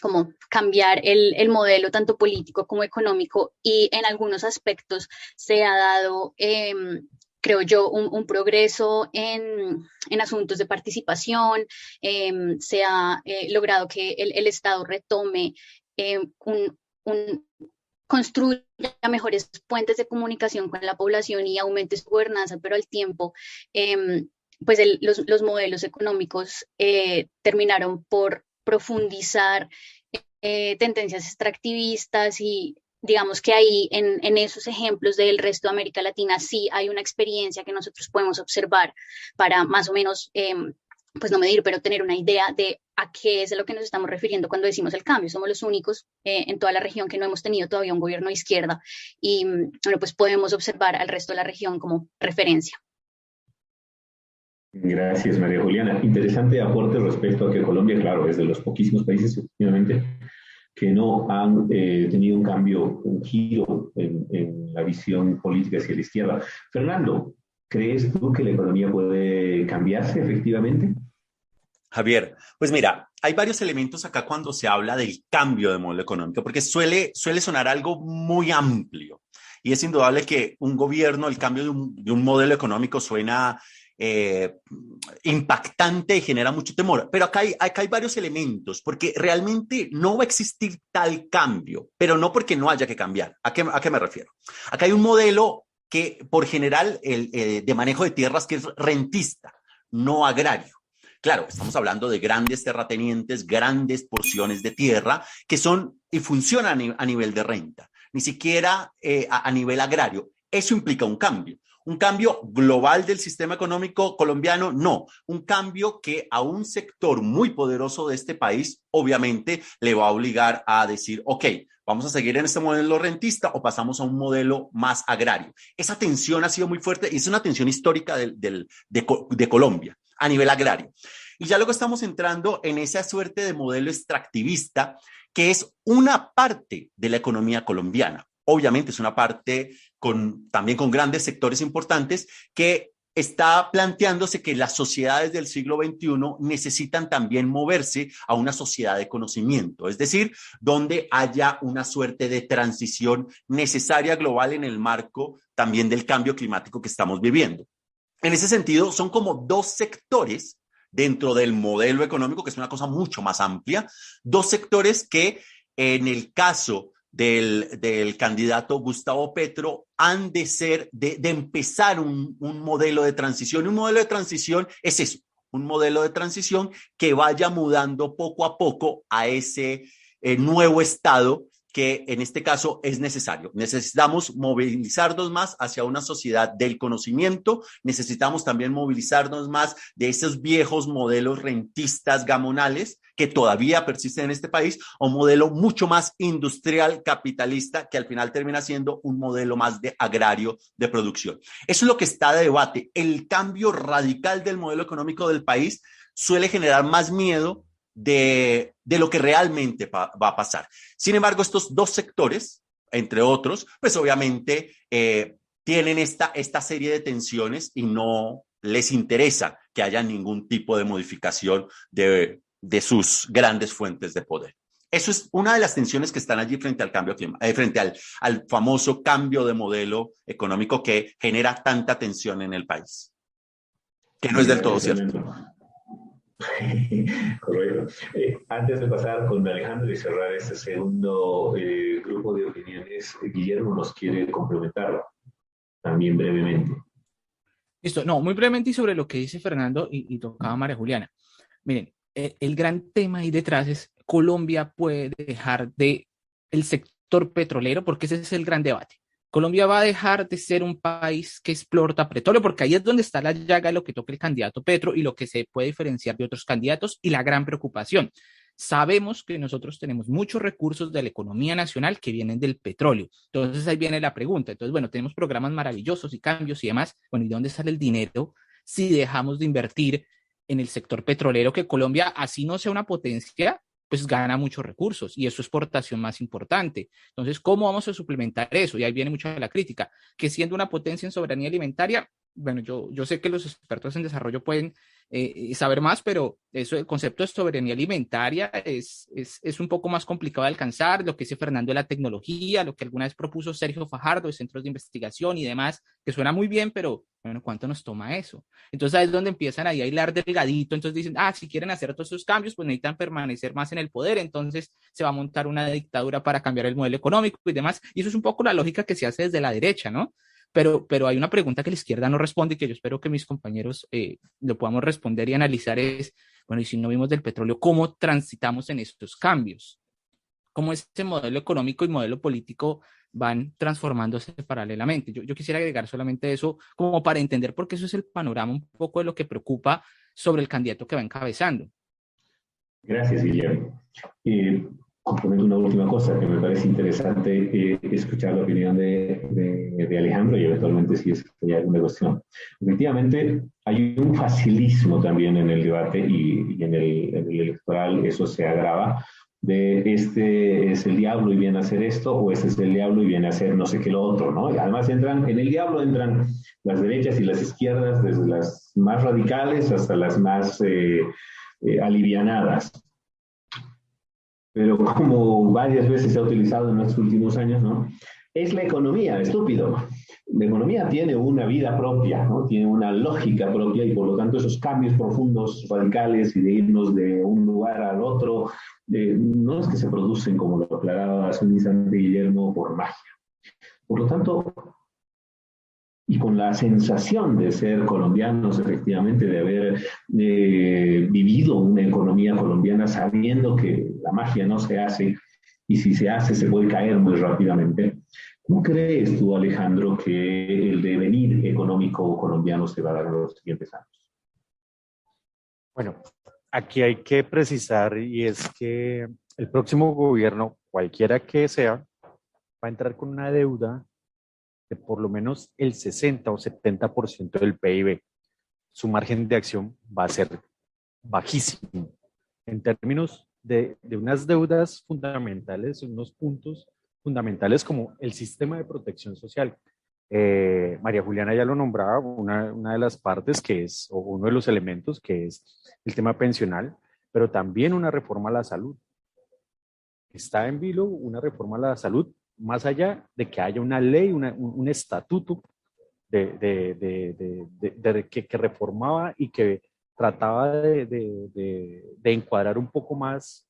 como cambiar el modelo tanto político como económico y en algunos aspectos se ha dado creo yo, un progreso en asuntos de participación, se ha logrado que el Estado retome construya mejores puentes de comunicación con la población y aumente su gobernanza, pero al tiempo, pues los modelos económicos terminaron por profundizar tendencias extractivistas y digamos que ahí en esos ejemplos del resto de América Latina sí hay una experiencia que nosotros podemos observar para más o menos, pues no medir, pero tener una idea de a qué es a lo que nos estamos refiriendo cuando decimos el cambio. Somos los únicos en toda la región que no hemos tenido todavía un gobierno de izquierda y bueno, pues podemos observar al resto de la región como referencia. Gracias, María Juliana. Interesante aporte respecto a que Colombia, claro, es de los poquísimos países, efectivamente, que no han tenido un cambio, un giro en la visión política hacia la izquierda. Fernando, ¿crees tú que la economía puede cambiarse efectivamente? Javier, pues mira, hay varios elementos acá cuando se habla del cambio de modelo económico, porque suele sonar algo muy amplio. Y es indudable que un gobierno, el cambio de un modelo económico suena impactante y genera mucho temor. Pero acá hay varios elementos, porque realmente no va a existir tal cambio, pero no porque no haya que cambiar. ¿A qué me refiero? Acá hay un modelo que, por general, de manejo de tierras que es rentista, no agrario. Claro, estamos hablando de grandes terratenientes, grandes porciones de tierra que son y funcionan a nivel de renta, ni siquiera a nivel agrario. Eso implica un cambio. ¿Un cambio global del sistema económico colombiano? No, un cambio que a un sector muy poderoso de este país obviamente le va a obligar a decir, ok, vamos a seguir en este modelo rentista o pasamos a un modelo más agrario. Esa tensión ha sido muy fuerte y es una tensión histórica de Colombia a nivel agrario. Y ya luego estamos entrando en esa suerte de modelo extractivista que es una parte de la economía colombiana. Obviamente es una parte también con grandes sectores importantes que está planteándose que las sociedades del siglo XXI necesitan también moverse a una sociedad de conocimiento, es decir, donde haya una suerte de transición necesaria global en el marco también del cambio climático que estamos viviendo. En ese sentido, son como dos sectores dentro del modelo económico, que es una cosa mucho más amplia, dos sectores que en el caso del candidato Gustavo Petro han de ser, de empezar un modelo de transición. Y un modelo de transición es eso, un modelo de transición que vaya mudando poco a poco a ese nuevo estado que en este caso es necesario. Necesitamos movilizarnos más hacia una sociedad del conocimiento, necesitamos también movilizarnos más de esos viejos modelos rentistas gamonales que todavía persisten en este país, a un modelo mucho más industrial, capitalista, que al final termina siendo un modelo más de agrario de producción. Eso es lo que está de debate. El cambio radical del modelo económico del país suele generar más miedo de lo que realmente va a pasar. Sin embargo, estos dos sectores, entre otros, pues obviamente tienen esta serie de tensiones y no les interesa que haya ningún tipo de modificación de sus grandes fuentes de poder. Eso es una de las tensiones que están allí frente al cambio frente al famoso cambio de modelo económico que genera tanta tensión en el país, que no es del todo cierto. Correcto. Antes de pasar con Alejandro y cerrar este segundo grupo de opiniones, Guillermo nos quiere complementar también brevemente. Listo, no, muy brevemente y sobre lo que dice Fernando y tocaba María Juliana. Miren, el gran tema ahí detrás es Colombia puede dejar de el sector petrolero, porque ese es el gran debate. Colombia va a dejar de ser un país que explota petróleo, porque ahí es donde está la llaga de lo que toca el candidato Petro y lo que se puede diferenciar de otros candidatos y la gran preocupación. sabemos que nosotros tenemos muchos recursos de la economía nacional que vienen del petróleo. Entonces ahí viene la pregunta. Entonces, bueno, tenemos programas maravillosos y cambios y demás. Bueno, ¿y dónde sale el dinero si dejamos de invertir en el sector petrolero, que Colombia, así no sea una potencia, pues gana muchos recursos y es su exportación más importante? Entonces, ¿cómo vamos a suplementar eso? Y ahí viene mucha la crítica, que siendo una potencia en soberanía alimentaria, bueno, yo sé que los expertos en desarrollo pueden saber más, pero eso, el concepto de soberanía alimentaria es un poco más complicado de alcanzar, lo que dice Fernando de la tecnología, lo que alguna vez propuso Sergio Fajardo de centros de investigación y demás, que suena muy bien, pero bueno, ¿cuánto nos toma eso? Entonces ahí es donde empiezan ahí a hilar delgadito, entonces dicen, si quieren hacer todos esos cambios, pues necesitan permanecer más en el poder, entonces se va a montar una dictadura para cambiar el modelo económico y demás, y eso es un poco la lógica que se hace desde la derecha, ¿no? Pero hay una pregunta que la izquierda no responde y que yo espero que mis compañeros lo podamos responder y analizar es, bueno, y si no vimos del petróleo, ¿cómo transitamos en estos cambios? ¿Cómo este modelo económico y modelo político van transformándose paralelamente? Yo quisiera agregar solamente eso como para entender, porque eso es el panorama un poco de lo que preocupa sobre el candidato que va encabezando. Gracias, Guillermo. Complemento una última cosa que me parece interesante escuchar la opinión de Alejandro y eventualmente si es que hay alguna cuestión. Efectivamente, hay un facilismo también en el debate y en el electoral, eso se agrava, de este es el diablo y viene a hacer esto, o este es el diablo y viene a hacer no sé qué lo otro, ¿no? Y además en el diablo entran las derechas y las izquierdas, desde las más radicales hasta las más alivianadas. Pero como varias veces se ha utilizado en los últimos años, ¿no? Es la economía, estúpido. La economía tiene una vida propia, ¿no? Tiene una lógica propia y por lo tanto esos cambios profundos, radicales y de irnos de un lugar al otro, no es que se producen, como lo aclaraba hace un instante Guillermo, por magia. Por lo tanto, y con la sensación de ser colombianos, efectivamente, de haber vivido una economía colombiana sabiendo que la magia no se hace y si se hace se puede caer muy rápidamente. ¿Cómo crees tú, Alejandro, que el devenir económico colombiano se va a dar en los siguientes años? Bueno, aquí hay que precisar y es que el próximo gobierno, cualquiera que sea, va a entrar con una deuda de por lo menos el 60 o 70% del PIB. Su margen de acción va a ser bajísimo. En términos de unas deudas fundamentales, unos puntos fundamentales como el sistema de protección social. María Juliana ya lo nombraba, una de las partes que es, o uno de los elementos que es el tema pensional, pero también una reforma a la salud. Está en vilo una reforma a la salud, más allá de que haya una ley, un estatuto que reformaba y que trataba de encuadrar un poco más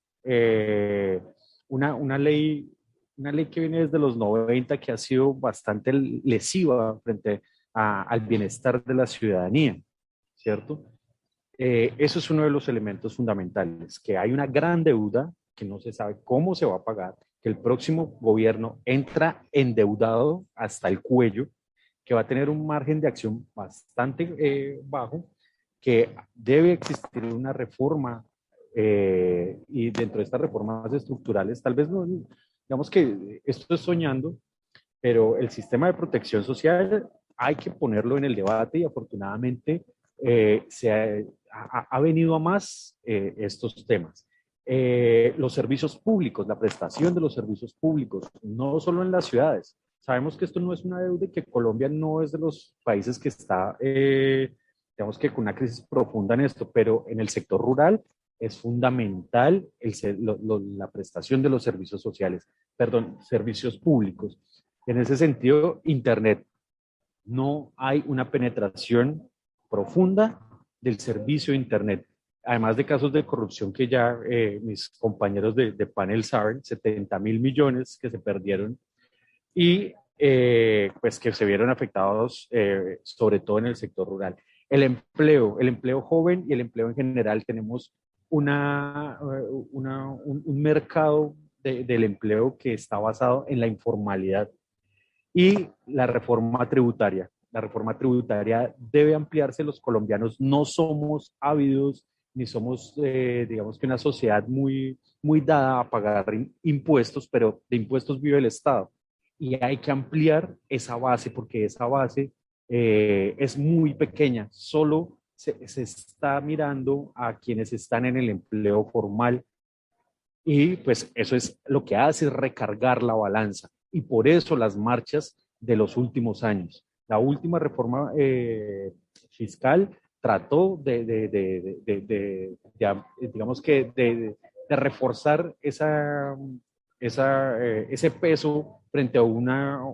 una ley que viene desde los 90 que ha sido bastante lesiva frente al bienestar de la ciudadanía, ¿cierto? Eso es uno de los elementos fundamentales, que hay una gran deuda que no se sabe cómo se va a pagar, que el próximo gobierno entra endeudado hasta el cuello, que va a tener un margen de acción bastante bajo, que debe existir una reforma y dentro de estas reformas estructurales, tal vez no, digamos que esto es soñando, pero el sistema de protección social hay que ponerlo en el debate y afortunadamente ha venido a más estos temas. Los servicios públicos, la prestación de los servicios públicos, no solo en las ciudades. Sabemos que esto no es una deuda y que Colombia no es de los países que está, digamos que con una crisis profunda en esto, pero en el sector rural es fundamental la prestación de los servicios sociales, perdón, servicios públicos. En ese sentido, Internet, no hay una penetración profunda del servicio de Internet. Además de casos de corrupción que ya mis compañeros de panel saben, 70.000 millones que se perdieron y pues que se vieron afectados sobre todo en el sector rural. El empleo joven y el empleo en general, tenemos un mercado del empleo que está basado en la informalidad. Y la reforma tributaria. La reforma tributaria debe ampliarse. Los colombianos no somos ávidos ni somos, digamos que una sociedad muy dada a pagar impuestos, pero de impuestos vive el Estado. Y hay que ampliar esa base porque esa base es muy pequeña. Solo se está mirando a quienes están en el empleo formal y pues eso es lo que hace recargar la balanza. Y por eso las marchas de los últimos años. La última reforma fiscal trató digamos que de reforzar ese peso frente a una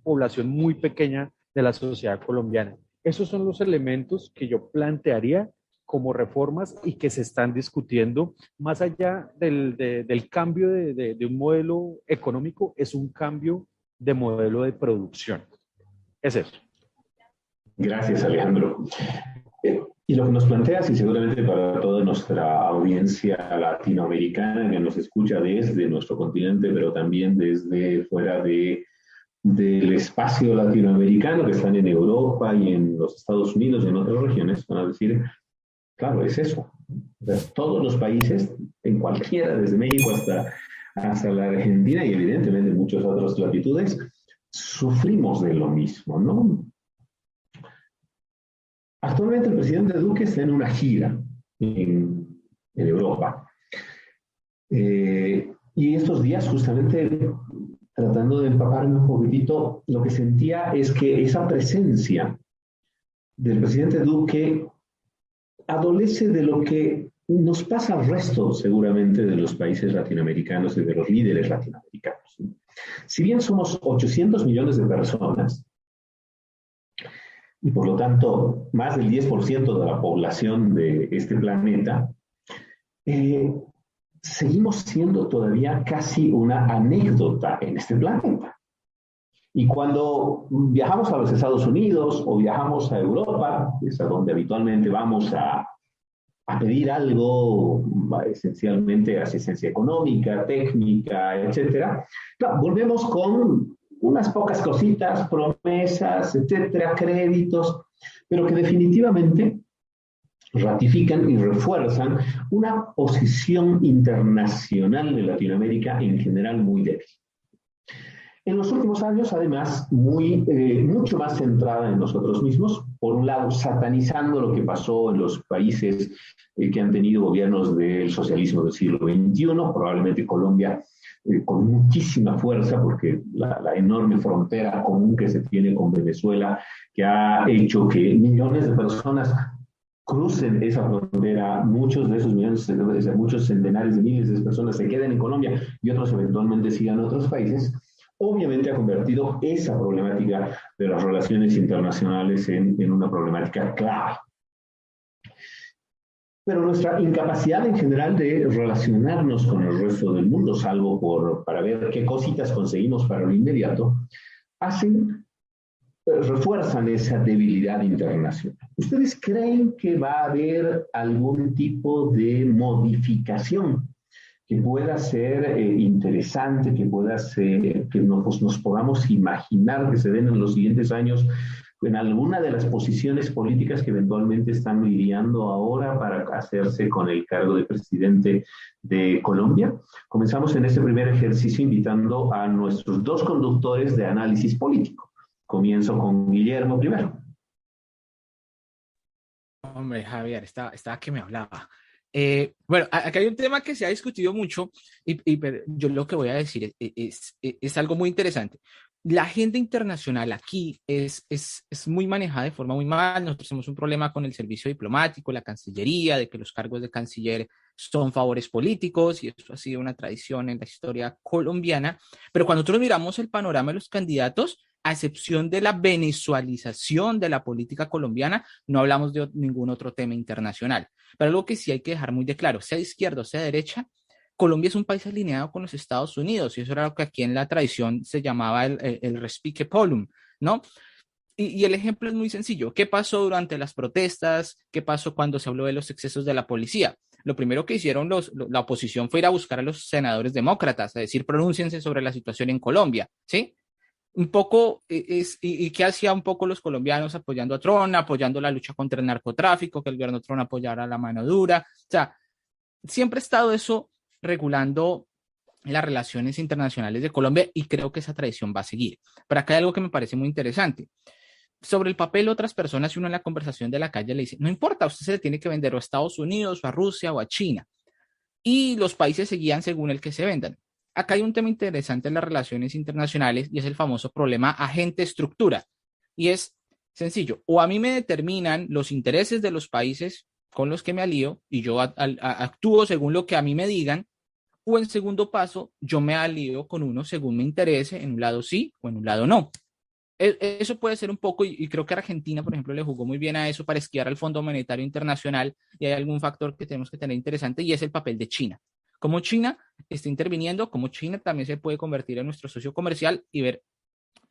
población muy pequeña de la sociedad colombiana. Esos son los elementos que yo plantearía como reformas y que se están discutiendo más allá del cambio de un modelo económico, es un cambio de modelo de producción. Es eso. Gracias, Alejandro. Y lo que nos planteas, y seguramente para toda nuestra audiencia latinoamericana que nos escucha desde nuestro continente, pero también desde fuera del espacio latinoamericano, que están en Europa y en los Estados Unidos y en otras regiones, van a decir, claro, es eso. O sea, todos los países, en cualquiera, desde México hasta la Argentina y evidentemente en muchas otras latitudes, sufrimos de lo mismo, ¿no? Actualmente el presidente Duque está en una gira en Europa. Y estos días, justamente tratando de empaparme un poquitito, lo que sentía es que esa presencia del presidente Duque adolece de lo que nos pasa al resto, seguramente, de los países latinoamericanos y de los líderes latinoamericanos. Si bien somos 800 millones de personas, y por lo tanto más del 10% de la población de este planeta, seguimos siendo todavía casi una anécdota en este planeta. Y cuando viajamos a los Estados Unidos o viajamos a Europa, es a donde habitualmente vamos a pedir algo, esencialmente asistencia económica, técnica, etcétera, volvemos con unas pocas cositas, promesas, etcétera, créditos, pero que definitivamente ratifican y refuerzan una posición internacional de Latinoamérica en general muy débil. En los últimos años, además, mucho más centrada en nosotros mismos, por un lado, satanizando lo que pasó en los países que han tenido gobiernos del socialismo del siglo XXI, probablemente Colombia con muchísima fuerza, porque la enorme frontera común que se tiene con Venezuela, que ha hecho que millones de personas crucen esa frontera, muchos de esos millones, muchos centenares de miles de personas se queden en Colombia y otros eventualmente sigan a otros países, obviamente ha convertido esa problemática de las relaciones internacionales en una problemática clave. Pero nuestra incapacidad en general de relacionarnos con el resto del mundo, salvo para ver qué cositas conseguimos para lo inmediato, refuerzan esa debilidad internacional. ¿Ustedes creen que va a haber algún tipo de modificación que pueda ser interesante, que pueda ser, que nos podamos imaginar que se den en los siguientes años en alguna de las posiciones políticas que eventualmente están lidiando ahora para hacerse con el cargo de presidente de Colombia? Comenzamos en este primer ejercicio invitando a nuestros dos conductores de análisis político. Comienzo con Guillermo primero. Hombre, Javier, estaba que me hablaba. Bueno, acá hay un tema que se ha discutido mucho pero yo lo que voy a decir es algo muy interesante. La agenda internacional aquí es muy manejada de forma muy mal. Nosotros tenemos un problema con el servicio diplomático, la Cancillería, de que los cargos de canciller son favores políticos, y eso ha sido una tradición en la historia colombiana. Pero cuando nosotros miramos el panorama de los candidatos, a excepción de la venezualización de la política colombiana, no hablamos de ningún otro tema internacional. Pero algo que sí hay que dejar muy de claro, sea de izquierda o sea de derecha, Colombia es un país alineado con los Estados Unidos, y eso era lo que aquí en la tradición se llamaba el respique polum, ¿no? Y el ejemplo es muy sencillo. ¿Qué pasó durante las protestas? ¿Qué pasó cuando se habló de los excesos de la policía? Lo primero que hicieron la oposición fue ir a buscar a los senadores demócratas, a decir, pronúnciense sobre la situación en Colombia, ¿sí? un poco, y qué hacía un poco los colombianos apoyando a Trump, apoyando la lucha contra el narcotráfico, que el gobierno Trump apoyara la mano dura. O sea, siempre ha estado eso regulando las relaciones internacionales de Colombia y creo que esa tradición va a seguir. Pero acá hay algo que me parece muy interesante. Sobre el papel, otras personas, y uno en la conversación de la calle le dice, no importa, usted se le tiene que vender o a Estados Unidos, o a Rusia, o a China. Y los países seguían según el que se vendan. Acá hay un tema interesante en las relaciones internacionales y es el famoso problema agente-estructura. Y es sencillo, o a mí me determinan los intereses de los países con los que me alío y yo actúo según lo que a mí me digan, o en segundo paso, yo me alío con uno según me interese, en un lado sí o en un lado no. Eso puede ser un poco, y creo que Argentina, por ejemplo, le jugó muy bien a eso para esquivar al Fondo Monetario Internacional, y hay algún factor que tenemos que tener interesante, y es el papel de China. Cómo China está interviniendo, cómo China también se puede convertir en nuestro socio comercial y ver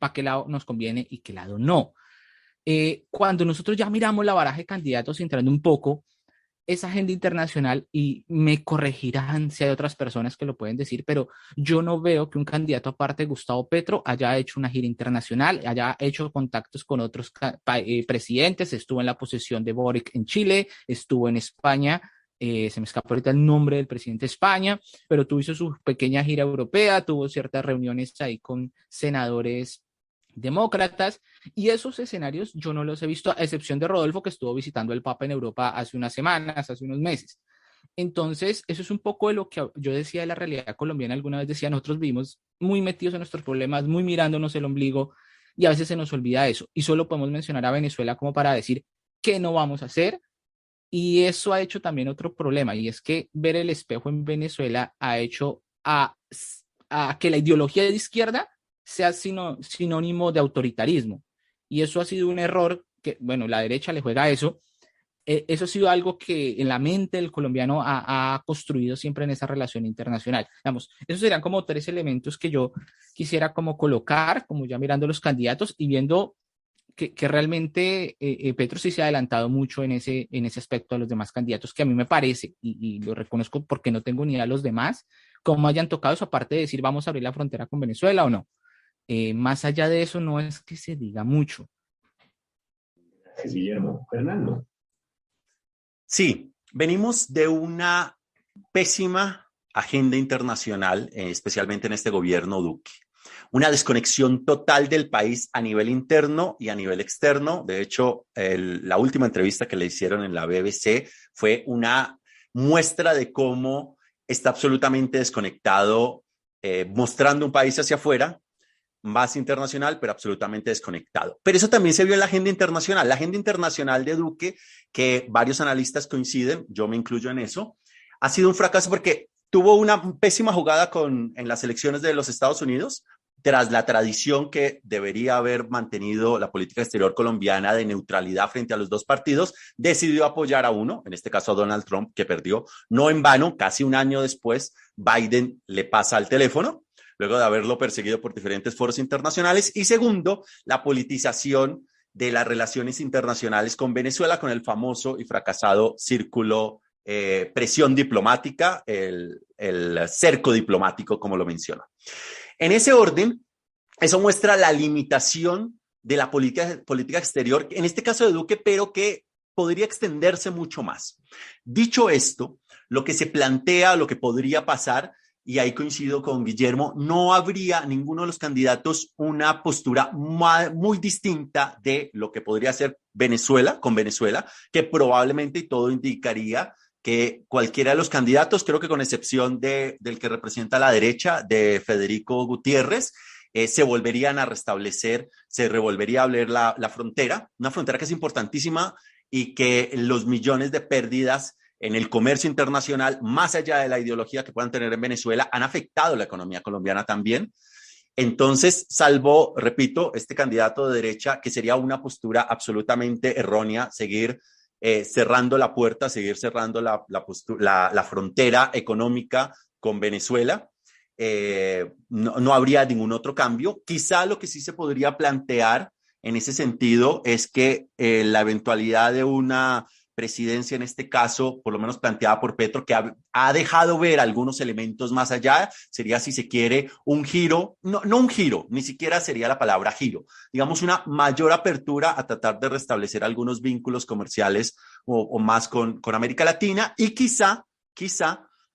para qué lado nos conviene y qué lado no. Cuando nosotros ya miramos la baraja de candidatos, entrando un poco, esa agenda internacional, y me corregirán si hay otras personas que lo pueden decir, pero yo no veo que un candidato aparte de Gustavo Petro haya hecho una gira internacional, haya hecho contactos con otros presidentes, estuvo en la posesión de Boric en Chile, estuvo en España, se me escapó ahorita el nombre del presidente de España, pero tuvo su pequeña gira europea, tuvo ciertas reuniones ahí con senadores demócratas, y esos escenarios yo no los he visto, a excepción de Rodolfo, que estuvo visitando el Papa en Europa hace unas semanas, hace unos meses. Entonces, eso es un poco de lo que yo decía de la realidad colombiana. Alguna vez decía, nosotros vivimos muy metidos en nuestros problemas, muy mirándonos el ombligo, y a veces se nos olvida eso. Y solo podemos mencionar a Venezuela como para decir qué no vamos a hacer. Y eso ha hecho también otro problema, y es que ver el espejo en Venezuela ha hecho a que la ideología de izquierda sea sinónimo de autoritarismo. Y eso ha sido un error que, bueno, la derecha le juega a eso. Eso ha sido algo que en la mente del colombiano ha construido siempre en esa relación internacional. Digamos, esos serían como tres elementos que yo quisiera como colocar, como ya mirando los candidatos y viendo que realmente Petro sí se ha adelantado mucho en ese aspecto a los demás candidatos, que a mí me parece, y lo reconozco porque no tengo ni idea de los demás, cómo hayan tocado eso, aparte de decir vamos a abrir la frontera con Venezuela o no. Más allá de eso, no es que se diga mucho. Gracias, Guillermo. Fernando. Sí, venimos de una pésima agenda internacional, especialmente en este gobierno Duque. Una desconexión total del país a nivel interno y a nivel externo. De hecho, la última entrevista que le hicieron en la BBC fue una muestra de cómo está absolutamente desconectado, mostrando un país hacia afuera, más internacional, pero absolutamente desconectado. Pero eso también se vio en la agenda internacional. La agenda internacional de Duque, que varios analistas coinciden, yo me incluyo en eso, ha sido un fracaso porque tuvo una pésima jugada en las elecciones de los Estados Unidos, tras la tradición que debería haber mantenido la política exterior colombiana de neutralidad frente a los dos partidos, decidió apoyar a uno, en este caso a Donald Trump, que perdió. No en vano, casi un año después, Biden le pasa al teléfono, luego de haberlo perseguido por diferentes foros internacionales. Y segundo, la politización de las relaciones internacionales con Venezuela, con el famoso y fracasado círculo presión diplomática, el cerco diplomático, como lo menciona. En ese orden, eso muestra la limitación de la política exterior, en este caso de Duque, pero que podría extenderse mucho más. Dicho esto, lo que se plantea, lo que podría pasar, y ahí coincido con Guillermo, no habría ninguno de los candidatos una postura muy distinta de lo que podría ser Venezuela, con Venezuela, que probablemente y todo indicaría que cualquiera de los candidatos, creo que con excepción del que representa la derecha, de Federico Gutiérrez, se volverían a restablecer, se revolvería a abrir la frontera, una frontera que es importantísima y que los millones de pérdidas en el comercio internacional, más allá de la ideología que puedan tener en Venezuela, han afectado la economía colombiana también. Entonces, salvo, repito, este candidato de derecha, que sería una postura absolutamente errónea, seguir cerrando la puerta, seguir cerrando la frontera económica con Venezuela. No habría ningún otro cambio. Quizá lo que sí se podría plantear en ese sentido es que la eventualidad de una presidencia en este caso, por lo menos planteada por Petro, que ha dejado ver algunos elementos más allá, sería, si se quiere, un giro, no un giro, ni siquiera sería la palabra giro, digamos una mayor apertura a tratar de restablecer algunos vínculos comerciales o más con América Latina, y quizá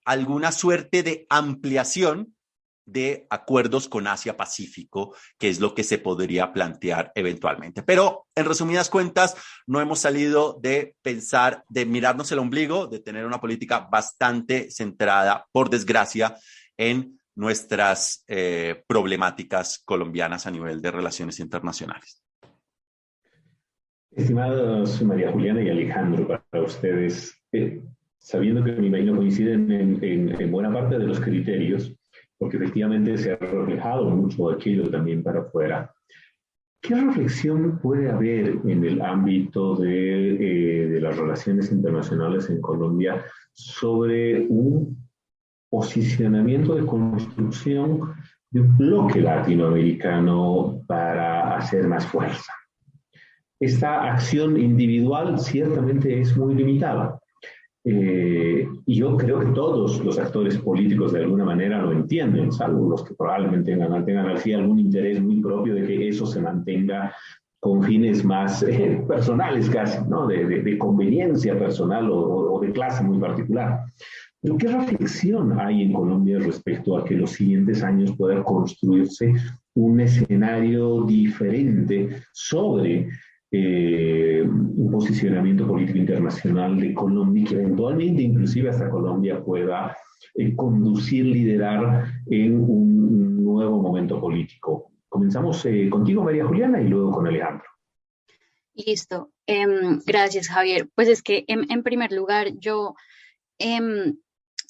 alguna suerte de ampliación de acuerdos con Asia-Pacífico, que es lo que se podría plantear eventualmente. Pero, en resumidas cuentas, no hemos salido de pensar, de mirarnos el ombligo, de tener una política bastante centrada, por desgracia, en nuestras problemáticas colombianas a nivel de relaciones internacionales. Estimados María Juliana y Alejandro, para ustedes, sabiendo que me imagino coinciden en buena parte de los criterios, porque efectivamente se ha reflejado mucho aquello también para afuera. ¿Qué reflexión puede haber en el ámbito de las relaciones internacionales en Colombia sobre un posicionamiento de construcción de un bloque latinoamericano para hacer más fuerza? Esta acción individual ciertamente es muy limitada. Y yo creo que todos los actores políticos de alguna manera lo entienden, salvo los que probablemente tengan así algún interés muy propio de que eso se mantenga con fines más personales casi, ¿no? De conveniencia personal o de clase muy particular. Pero ¿qué reflexión hay en Colombia respecto a que los siguientes años pueda construirse un escenario diferente sobre un posicionamiento político internacional de Colombia, que eventualmente inclusive hasta Colombia pueda conducir, liderar en un nuevo momento político? Comenzamos contigo, María Juliana, y luego con Alejandro. Listo. Gracias, Javier. Pues es que en primer lugar yo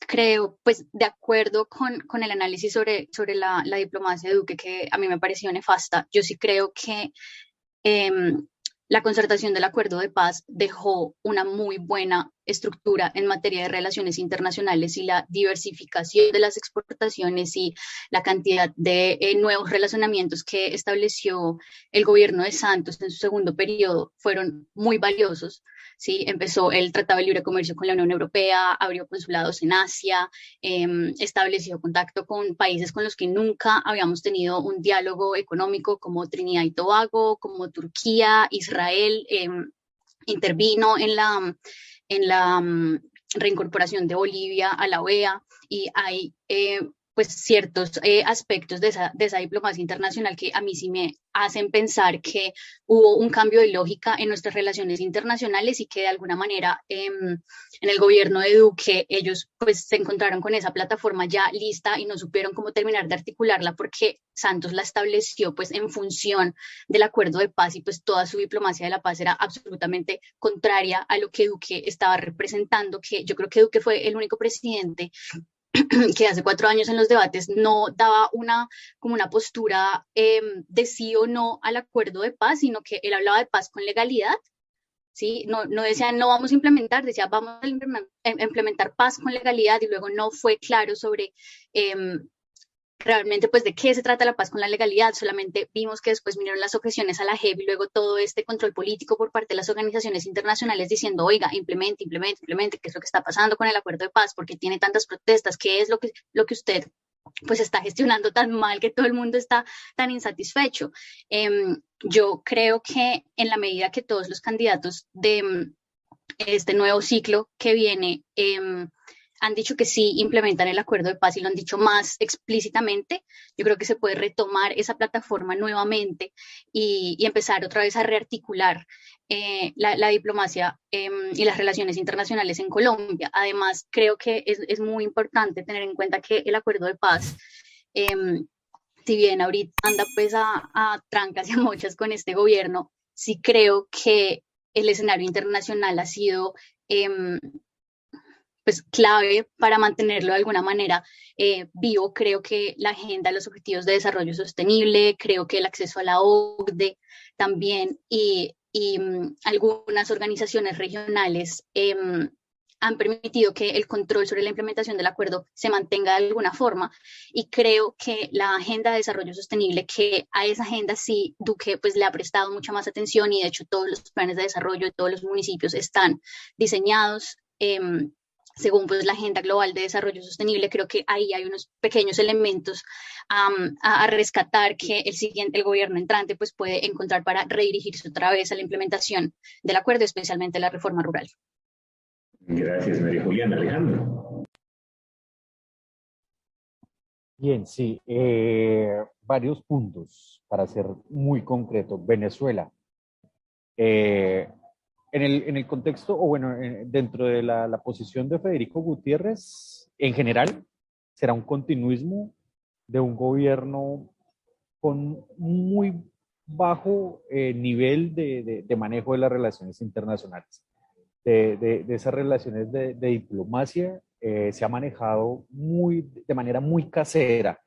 creo, pues de acuerdo con el análisis sobre la diplomacia de Duque, que a mí me pareció nefasta, yo sí creo que la concertación del acuerdo de paz dejó una muy buena estructura en materia de relaciones internacionales, y la diversificación de las exportaciones y la cantidad de nuevos relacionamientos que estableció el gobierno de Santos en su segundo periodo fueron muy valiosos. ¿Sí? Empezó el Tratado de Libre Comercio con la Unión Europea, abrió consulados en Asia, estableció contacto con países con los que nunca habíamos tenido un diálogo económico, como Trinidad y Tobago, como Turquía, Israel, intervino en la reincorporación de Bolivia a la OEA, y hay pues ciertos aspectos de esa diplomacia internacional que a mí sí me hacen pensar que hubo un cambio de lógica en nuestras relaciones internacionales, y que de alguna manera en el gobierno de Duque ellos pues se encontraron con esa plataforma ya lista y no supieron cómo terminar de articularla, porque Santos la estableció pues en función del acuerdo de paz, y pues toda su diplomacia de la paz era absolutamente contraria a lo que Duque estaba representando, que yo creo que Duque fue el único presidente que hace 4 años en los debates no daba como una postura de sí o no al acuerdo de paz, sino que él hablaba de paz con legalidad, ¿sí? No decía no vamos a implementar, decía vamos a implementar paz con legalidad, y luego no fue claro sobre realmente pues de qué se trata la paz con la legalidad. Solamente vimos que después vinieron las objeciones a la JEP y luego todo este control político por parte de las organizaciones internacionales diciendo, oiga, implemente, qué es lo que está pasando con el acuerdo de paz, porque tiene tantas protestas, qué es lo que usted pues está gestionando tan mal que todo el mundo está tan insatisfecho. Yo creo que en la medida que todos los candidatos de este nuevo ciclo que viene han dicho que sí implementan el acuerdo de paz y lo han dicho más explícitamente, yo creo que se puede retomar esa plataforma nuevamente y empezar otra vez a rearticular la diplomacia y las relaciones internacionales en Colombia. Además, creo que es muy importante tener en cuenta que el acuerdo de paz, si bien ahorita anda pues a trancas y a mochas con este gobierno, sí creo que el escenario internacional ha sido pues clave para mantenerlo de alguna manera vivo. Creo que la agenda de los objetivos de desarrollo sostenible, creo que el acceso a la OCDE también, y algunas organizaciones regionales han permitido que el control sobre la implementación del acuerdo se mantenga de alguna forma, y creo que la agenda de desarrollo sostenible, que a esa agenda sí Duque pues le ha prestado mucha más atención, y de hecho todos los planes de desarrollo de todos los municipios están diseñados según pues la Agenda Global de Desarrollo Sostenible. Creo que ahí hay unos pequeños elementos a rescatar que el gobierno entrante pues puede encontrar para redirigirse otra vez a la implementación del acuerdo, especialmente la reforma rural. Gracias, María Juliana. Alejandro. Bien, sí, varios puntos para ser muy concreto. Venezuela. En el contexto, o bueno, dentro de la posición de Federico Gutiérrez, en general, será un continuismo de un gobierno con muy bajo nivel de manejo de las relaciones internacionales. De esas relaciones de diplomacia se ha manejado de manera muy casera,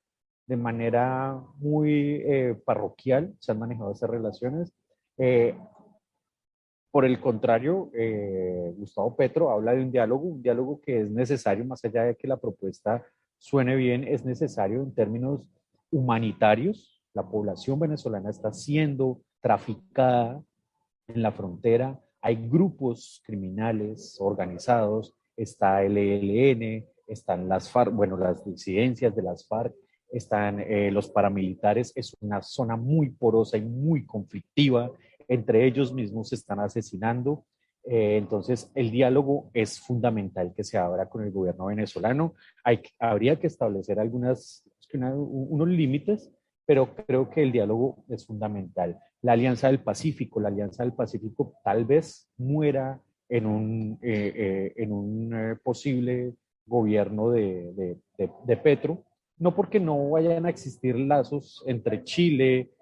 de manera muy parroquial, se han manejado esas relaciones. Por el contrario, Gustavo Petro habla de un diálogo que es necesario, más allá de que la propuesta suene bien, es necesario en términos humanitarios. La población venezolana está siendo traficada en la frontera, hay grupos criminales organizados, está el ELN, están las FARC, bueno, las disidencias de las FARC, están los paramilitares, es una zona muy porosa y muy conflictiva, entre ellos mismos se están asesinando. Entonces, el diálogo es fundamental que se abra con el gobierno venezolano. Habría que establecer unos límites, pero creo que el diálogo es fundamental. La Alianza del Pacífico tal vez muera en un posible gobierno de Petro, no porque no vayan a existir lazos entre Chile,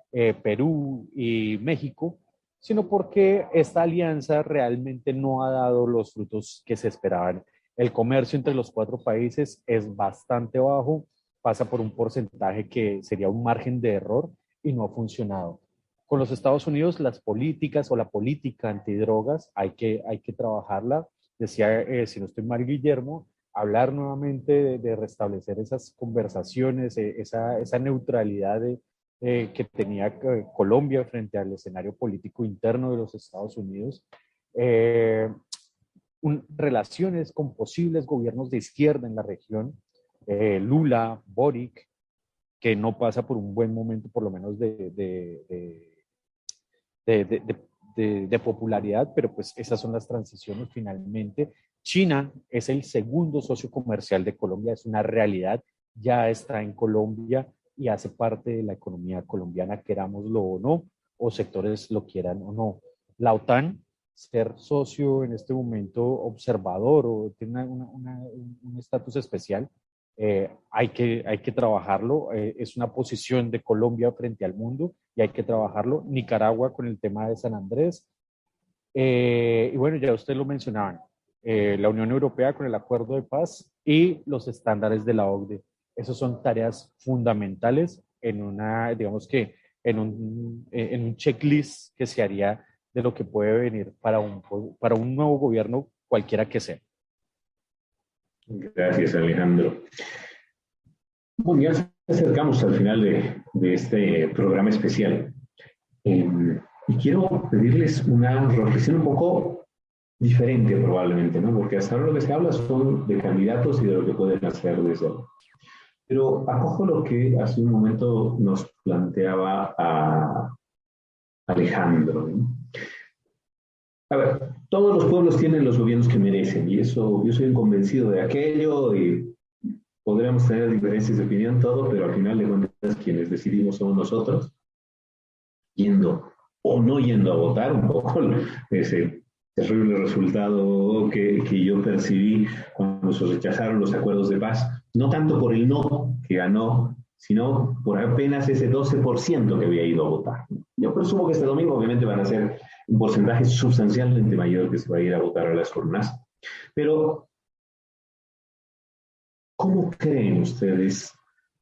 Perú y México, sino porque esta alianza realmente no ha dado los frutos que se esperaban. El comercio entre los 4 países es bastante bajo, pasa por un porcentaje que sería un margen de error y no ha funcionado. Con los Estados Unidos, las políticas o la política antidrogas hay que trabajarla. Decía, si no estoy mal, Guillermo, hablar nuevamente de restablecer esas conversaciones, esa neutralidad que tenía Colombia frente al escenario político interno de los Estados Unidos. Relaciones con posibles gobiernos de izquierda en la región, Lula, Boric, que no pasa por un buen momento, por lo menos de popularidad, pero pues esas son las transiciones finalmente. China es el segundo socio comercial de Colombia, es una realidad, ya está en Colombia y hace parte de la economía colombiana, querámoslo o no, o sectores lo quieran o no. La OTAN, ser socio en este momento observador o tiene un estatus especial, hay que trabajarlo, es una posición de Colombia frente al mundo y hay que trabajarlo. Nicaragua con el tema de San Andrés, y bueno, ya ustedes lo mencionaban, la Unión Europea con el acuerdo de paz y los estándares de la OCDE. Esas son tareas fundamentales en un checklist que se haría de lo que puede venir para un nuevo gobierno, cualquiera que sea. Gracias, Alejandro. Bueno, ya nos acercamos al final de este programa especial. Y quiero pedirles una reflexión un poco diferente probablemente, ¿no? Porque hasta ahora lo que se habla son de candidatos y de lo que pueden hacer desde ahora. Pero acojo lo que hace un momento nos planteaba a Alejandro, ¿no? A ver, todos los pueblos tienen los gobiernos que merecen, y eso, yo soy un convencido de aquello, y podríamos tener diferencias de opinión, todo, pero al final de cuentas quienes decidimos somos nosotros, yendo o no yendo a votar, un poco ese terrible resultado que yo percibí cuando se rechazaron los acuerdos de paz, no tanto por el no que ganó, sino por apenas ese 12% que había ido a votar. Yo presumo que este domingo obviamente van a ser un porcentaje sustancialmente mayor que se va a ir a votar a las urnas. Pero, ¿cómo creen ustedes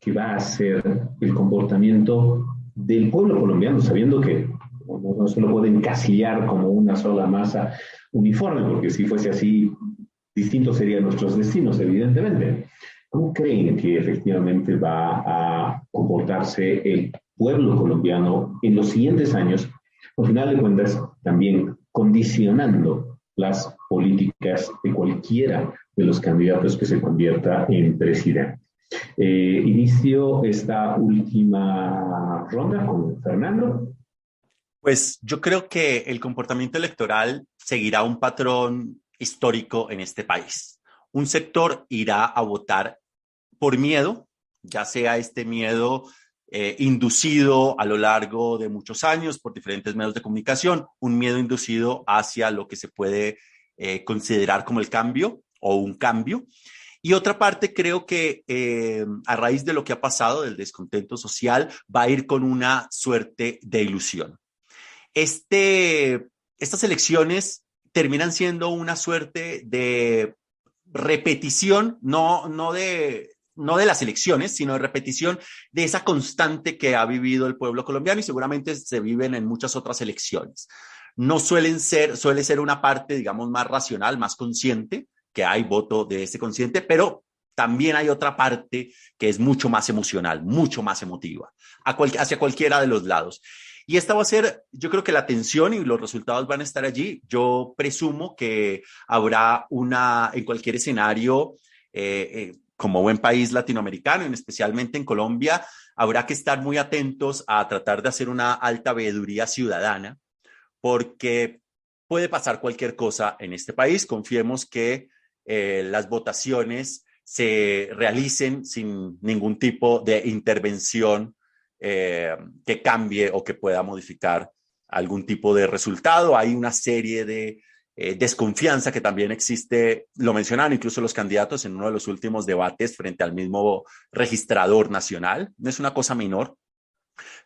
que va a ser el comportamiento del pueblo colombiano, sabiendo que no se lo puede encasillar como una sola masa uniforme, porque si fuese así, distintos serían nuestros destinos, evidentemente. ¿Cómo creen que efectivamente va a comportarse el pueblo colombiano en los siguientes años? Al final de cuentas, también condicionando las políticas de cualquiera de los candidatos que se convierta en presidente. Inicio esta última ronda con Fernando. Pues yo creo que el comportamiento electoral seguirá un patrón histórico en este país. Un sector irá a votar por miedo, ya sea este miedo inducido a lo largo de muchos años por diferentes medios de comunicación, un miedo inducido hacia lo que se puede considerar como el cambio o un cambio. Y otra parte creo que a raíz de lo que ha pasado, del descontento social, va a ir con una suerte de ilusión. Estas elecciones terminan siendo una suerte de repetición, no de las elecciones, sino de repetición de esa constante que ha vivido el pueblo colombiano y seguramente se viven en muchas otras elecciones. No suele ser una parte, digamos, más racional, más consciente, que hay voto de ese consciente, pero también hay otra parte que es mucho más emocional, mucho más emotiva, hacia cualquiera de los lados. Y esta va a ser, yo creo que la tensión y los resultados van a estar allí. Yo presumo que habrá en cualquier escenario, como buen país latinoamericano, y especialmente en Colombia, habrá que estar muy atentos a tratar de hacer una alta veeduría ciudadana, porque puede pasar cualquier cosa en este país. Confiemos que las votaciones se realicen sin ningún tipo de intervención que cambie o que pueda modificar algún tipo de resultado. Hay una serie de desconfianza que también existe, lo mencionaban incluso los candidatos en uno de los últimos debates frente al mismo registrador nacional. No es una cosa menor,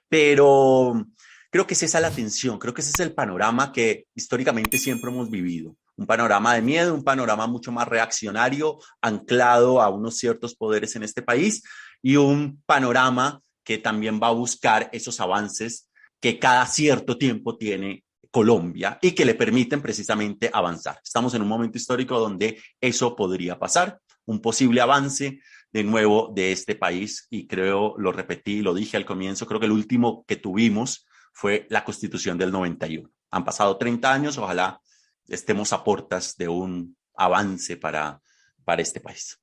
pero creo que es esa la tensión, creo que ese es el panorama que históricamente siempre hemos vivido. Un panorama de miedo, un panorama mucho más reaccionario, anclado a unos ciertos poderes en este país, y un panorama que también va a buscar esos avances que cada cierto tiempo tiene Colombia y que le permiten precisamente avanzar. Estamos en un momento histórico donde eso podría pasar, un posible avance de nuevo de este país, y creo, lo repetí, lo dije al comienzo, creo que el último que tuvimos fue la Constitución del 91. Han pasado 30 años, ojalá estemos a puertas de un avance para este país.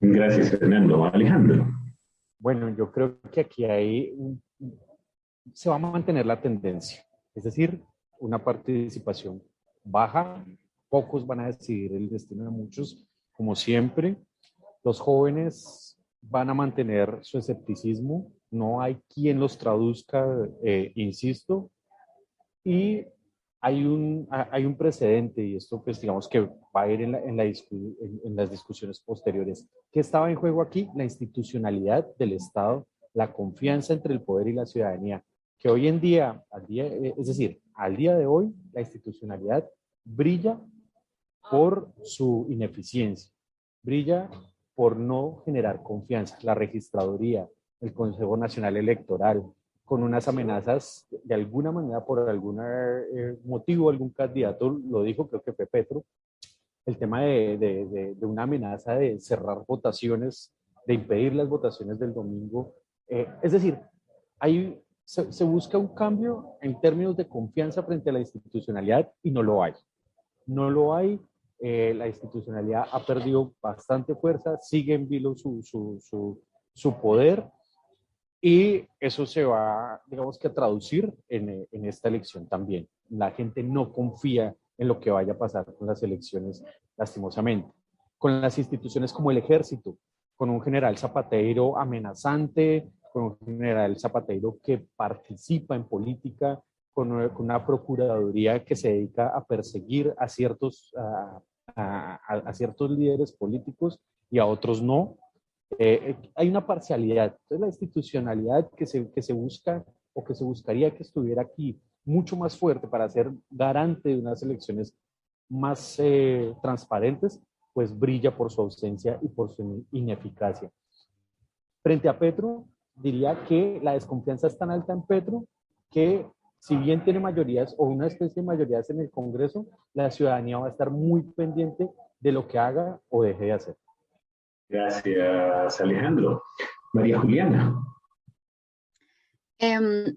Gracias, Fernando. Alejandro. Bueno, yo creo que aquí se va a mantener la tendencia, es decir, una participación baja, pocos van a decidir el destino de muchos, como siempre. Los jóvenes van a mantener su escepticismo, no hay quien los traduzca, insisto, y hay un precedente, y esto pues digamos que va a ir en las discusiones posteriores. ¿Qué estaba en juego aquí? La institucionalidad del Estado, la confianza entre el poder y la ciudadanía, que hoy en día, es decir, al día de hoy, la institucionalidad brilla por su ineficiencia, brilla por no generar confianza. La registraduría, el Consejo Nacional Electoral, con unas amenazas, de alguna manera, por algún motivo, algún candidato lo dijo, creo que fue Petro, el tema de una amenaza de cerrar votaciones, de impedir las votaciones del domingo. Es decir, se busca un cambio en términos de confianza frente a la institucionalidad y no lo hay. No lo hay. La institucionalidad ha perdido bastante fuerza, sigue en vilo su poder, y eso se va, digamos que, a traducir en esta elección también. La gente no confía en lo que vaya a pasar con las elecciones, lastimosamente. Con las instituciones como el ejército, con un general Zapatero amenazante, con un general Zapatero que participa en política, con una procuraduría que se dedica a perseguir a ciertos líderes políticos y a otros no. Hay una parcialidad. Entonces la institucionalidad que se busca o que se buscaría que estuviera aquí mucho más fuerte para ser garante de unas elecciones más transparentes, pues brilla por su ausencia y por su ineficacia. Frente a Petro, diría que la desconfianza es tan alta en Petro que, si bien tiene mayorías o una especie de mayorías en el Congreso, la ciudadanía va a estar muy pendiente de lo que haga o deje de hacer. Gracias, Alejandro. María Juliana.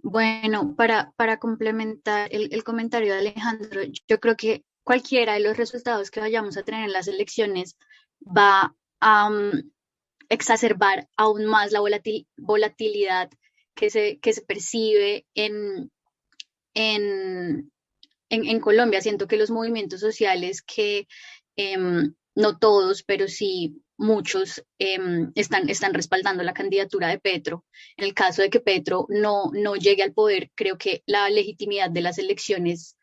Bueno, para complementar el comentario de Alejandro, yo creo que cualquiera de los resultados que vayamos a tener en las elecciones va a exacerbar aún más la volatilidad que se percibe en, en Colombia. Siento que los movimientos sociales no todos, pero sí muchos, están respaldando la candidatura de Petro. En el caso de que Petro no llegue al poder, creo que la legitimidad de las elecciones,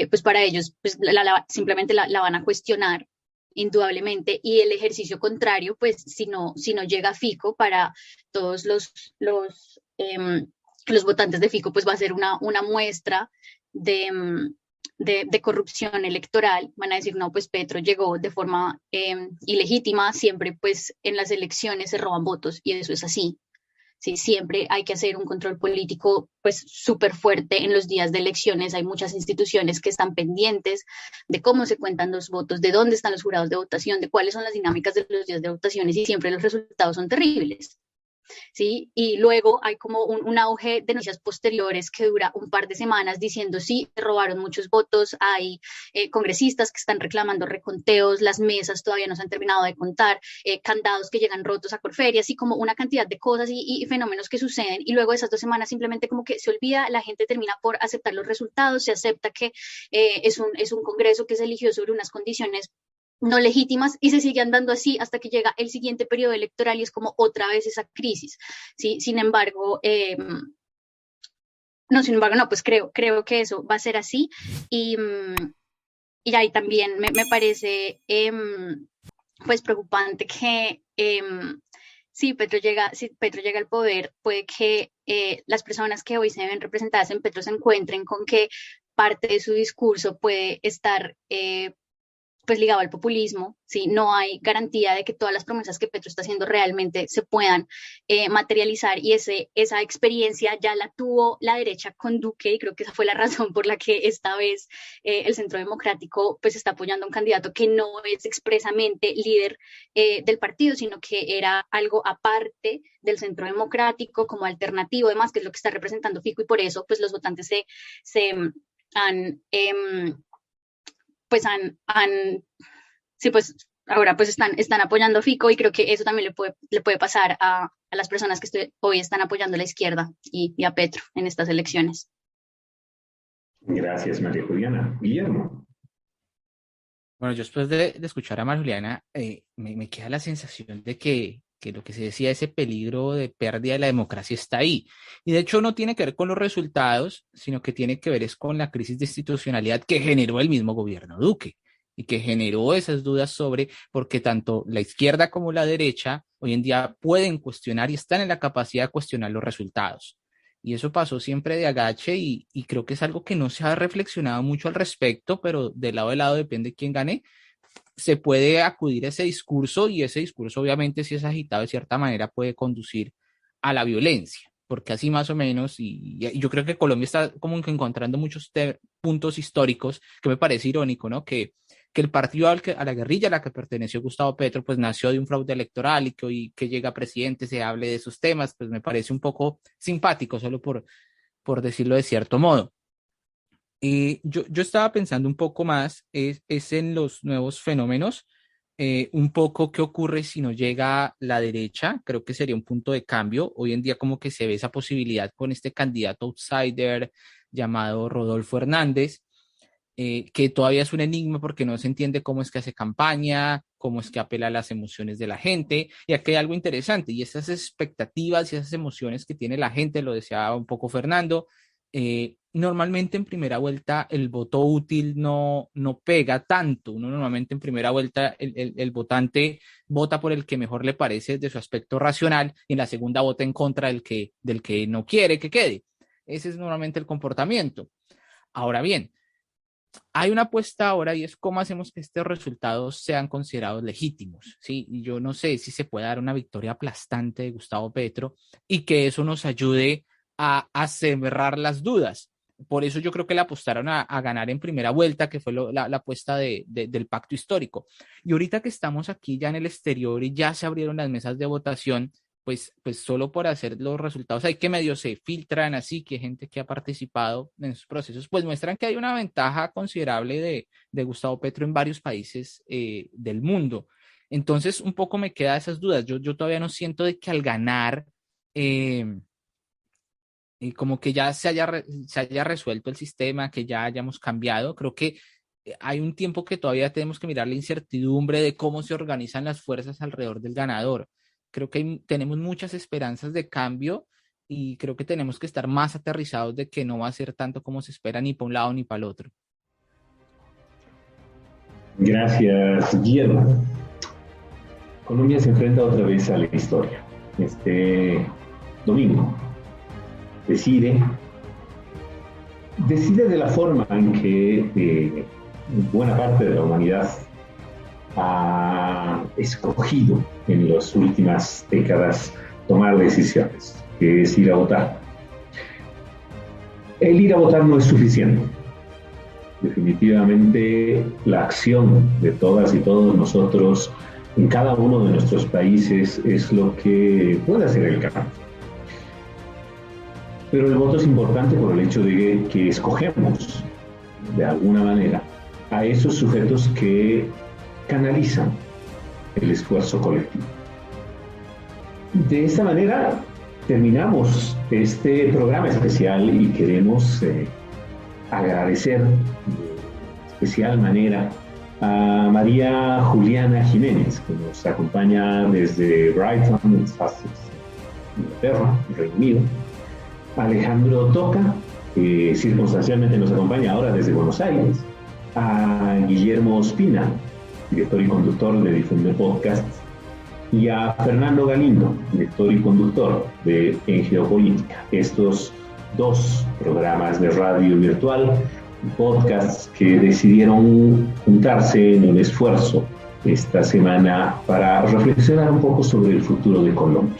pues para ellos, pues simplemente la van a cuestionar indudablemente, y el ejercicio contrario, pues si no llega Fico, para todos los votantes de Fico, pues va a ser una muestra de, de corrupción electoral. Van a decir, no, pues Petro llegó de forma ilegítima. Siempre pues en las elecciones se roban votos, y eso es así. Sí, siempre hay que hacer un control político pues súper fuerte en los días de elecciones. Hay muchas instituciones que están pendientes de cómo se cuentan los votos, de dónde están los jurados de votación, de cuáles son las dinámicas de los días de votaciones, y siempre los resultados son terribles. ¿Sí? Y luego hay como un auge de noticias posteriores que dura un par de semanas diciendo, sí, se robaron muchos votos, hay congresistas que están reclamando reconteos, las mesas todavía no se han terminado de contar, candados que llegan rotos a Corferias, y como una cantidad de cosas y fenómenos que suceden, y luego de esas 2 semanas simplemente como que se olvida, la gente termina por aceptar los resultados, se acepta que es un congreso que se eligió sobre unas condiciones no legítimas, y se sigue andando así hasta que llega el siguiente periodo electoral y es como otra vez esa crisis, ¿sí? Sin embargo, no, pues creo que eso va a ser así, y ahí también me parece pues preocupante que si Petro llega al poder, puede que las personas que hoy se ven representadas en Petro se encuentren con que parte de su discurso puede estar pues ligado al populismo. ¿Sí? No hay garantía de que todas las promesas que Petro está haciendo realmente se puedan materializar, y esa experiencia ya la tuvo la derecha con Duque, y creo que esa fue la razón por la que esta vez el Centro Democrático pues está apoyando a un candidato que no es expresamente líder del partido, sino que era algo aparte del Centro Democrático como alternativo, además, que es lo que está representando Fico, y por eso pues los votantes se han pues sí, pues ahora pues están apoyando a Fico, y creo que eso también le puede pasar a las personas que hoy están apoyando a la izquierda y a Petro en estas elecciones. Gracias, María Juliana. Guillermo. Bueno, yo después de escuchar a María Juliana, me queda la sensación de que lo que se decía, ese peligro de pérdida de la democracia está ahí. Y de hecho no tiene que ver con los resultados, sino que tiene que ver es con la crisis de institucionalidad que generó el mismo gobierno Duque, y que generó esas dudas sobre por qué tanto la izquierda como la derecha hoy en día pueden cuestionar y están en la capacidad de cuestionar los resultados. Y eso pasó siempre de agache, y creo que es algo que no se ha reflexionado mucho al respecto, pero de lado depende de quién gane. Se puede acudir a ese discurso, y ese discurso obviamente, si es agitado de cierta manera, puede conducir a la violencia, porque así más o menos, y yo creo que Colombia está como que encontrando muchos puntos históricos que me parece irónico, ¿no? Que el partido a la guerrilla a la que perteneció Gustavo Petro, pues nació de un fraude electoral, y que hoy que llega presidente se hable de esos temas, pues me parece un poco simpático, solo por decirlo de cierto modo. Yo estaba pensando un poco más, es en los nuevos fenómenos, un poco qué ocurre si no llega la derecha. Creo que sería un punto de cambio. Hoy en día como que se ve esa posibilidad con este candidato outsider llamado Rodolfo Hernández, que todavía es un enigma porque no se entiende cómo es que hace campaña, cómo es que apela a las emociones de la gente. Y aquí hay algo interesante, y esas expectativas y esas emociones que tiene la gente, lo decía un poco Fernando. Normalmente en primera vuelta el voto útil no pega tanto. Uno normalmente en primera vuelta el votante vota por el que mejor le parece de su aspecto racional, y en la segunda vota en contra del que no quiere que quede. Ese es normalmente el comportamiento. Ahora bien, hay una apuesta ahora, y es cómo hacemos que estos resultados sean considerados legítimos, ¿sí? Y yo no sé si se puede dar una victoria aplastante de Gustavo Petro y que eso nos ayude a sembrar las dudas. por eso yo creo que le apostaron a ganar en primera vuelta, que fue la apuesta del pacto histórico. Y ahorita que estamos aquí ya en el exterior y ya se abrieron las mesas de votación, pues solo por hacer los resultados hay que medio se filtran así, que gente que ha participado en esos procesos, pues muestran que hay una ventaja considerable de Gustavo Petro en varios países del mundo. Entonces, un poco me quedan esas dudas. Yo todavía no siento de que al ganar, como que ya se haya resuelto el sistema, que ya hayamos cambiado. Creo que hay un tiempo que todavía tenemos que mirar la incertidumbre de cómo se organizan las fuerzas alrededor del ganador. Creo que tenemos muchas esperanzas de cambio y creo que tenemos que estar más aterrizados de que no va a ser tanto como se espera ni para un lado ni para el otro. Gracias, Guillermo. Colombia se enfrenta otra vez a la historia. Este domingo decide de la forma en que buena parte de la humanidad ha escogido en las últimas décadas tomar decisiones, que es ir a votar. El ir a votar no es suficiente. Definitivamente la acción de todas y todos nosotros en cada uno de nuestros países es lo que puede hacer el cambio. Pero el voto es importante por el hecho de que escogemos, de alguna manera, a esos sujetos que canalizan el esfuerzo colectivo. De esta manera terminamos este programa especial y queremos agradecer de especial manera a María Juliana Jiménez, que nos acompaña desde Brighton, en Sussex, Inglaterra, Reino Unido. Alejandro Toca, que circunstancialmente nos acompaña ahora desde Buenos Aires. A Guillermo Ospina, director y conductor de Difunde Podcast. Y a Fernando Galindo, director y conductor de En Geopolítica. Estos dos programas de radio virtual y podcasts que decidieron juntarse en un esfuerzo esta semana para reflexionar un poco sobre el futuro de Colombia.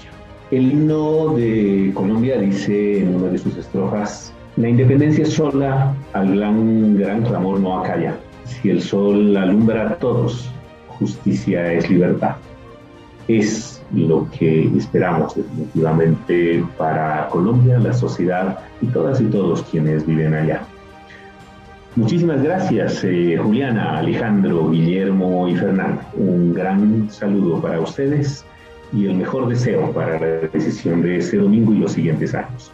El himno de Colombia dice en una de sus estrofas: la independencia sola al gran clamor no acalla. Si el sol alumbra a todos, justicia es libertad. Es lo que esperamos definitivamente para Colombia, la sociedad y todas y todos quienes viven allá. Muchísimas gracias, Juliana, Alejandro, Guillermo y Fernando. Un gran saludo para ustedes y el mejor deseo para la decisión de este domingo y los siguientes años.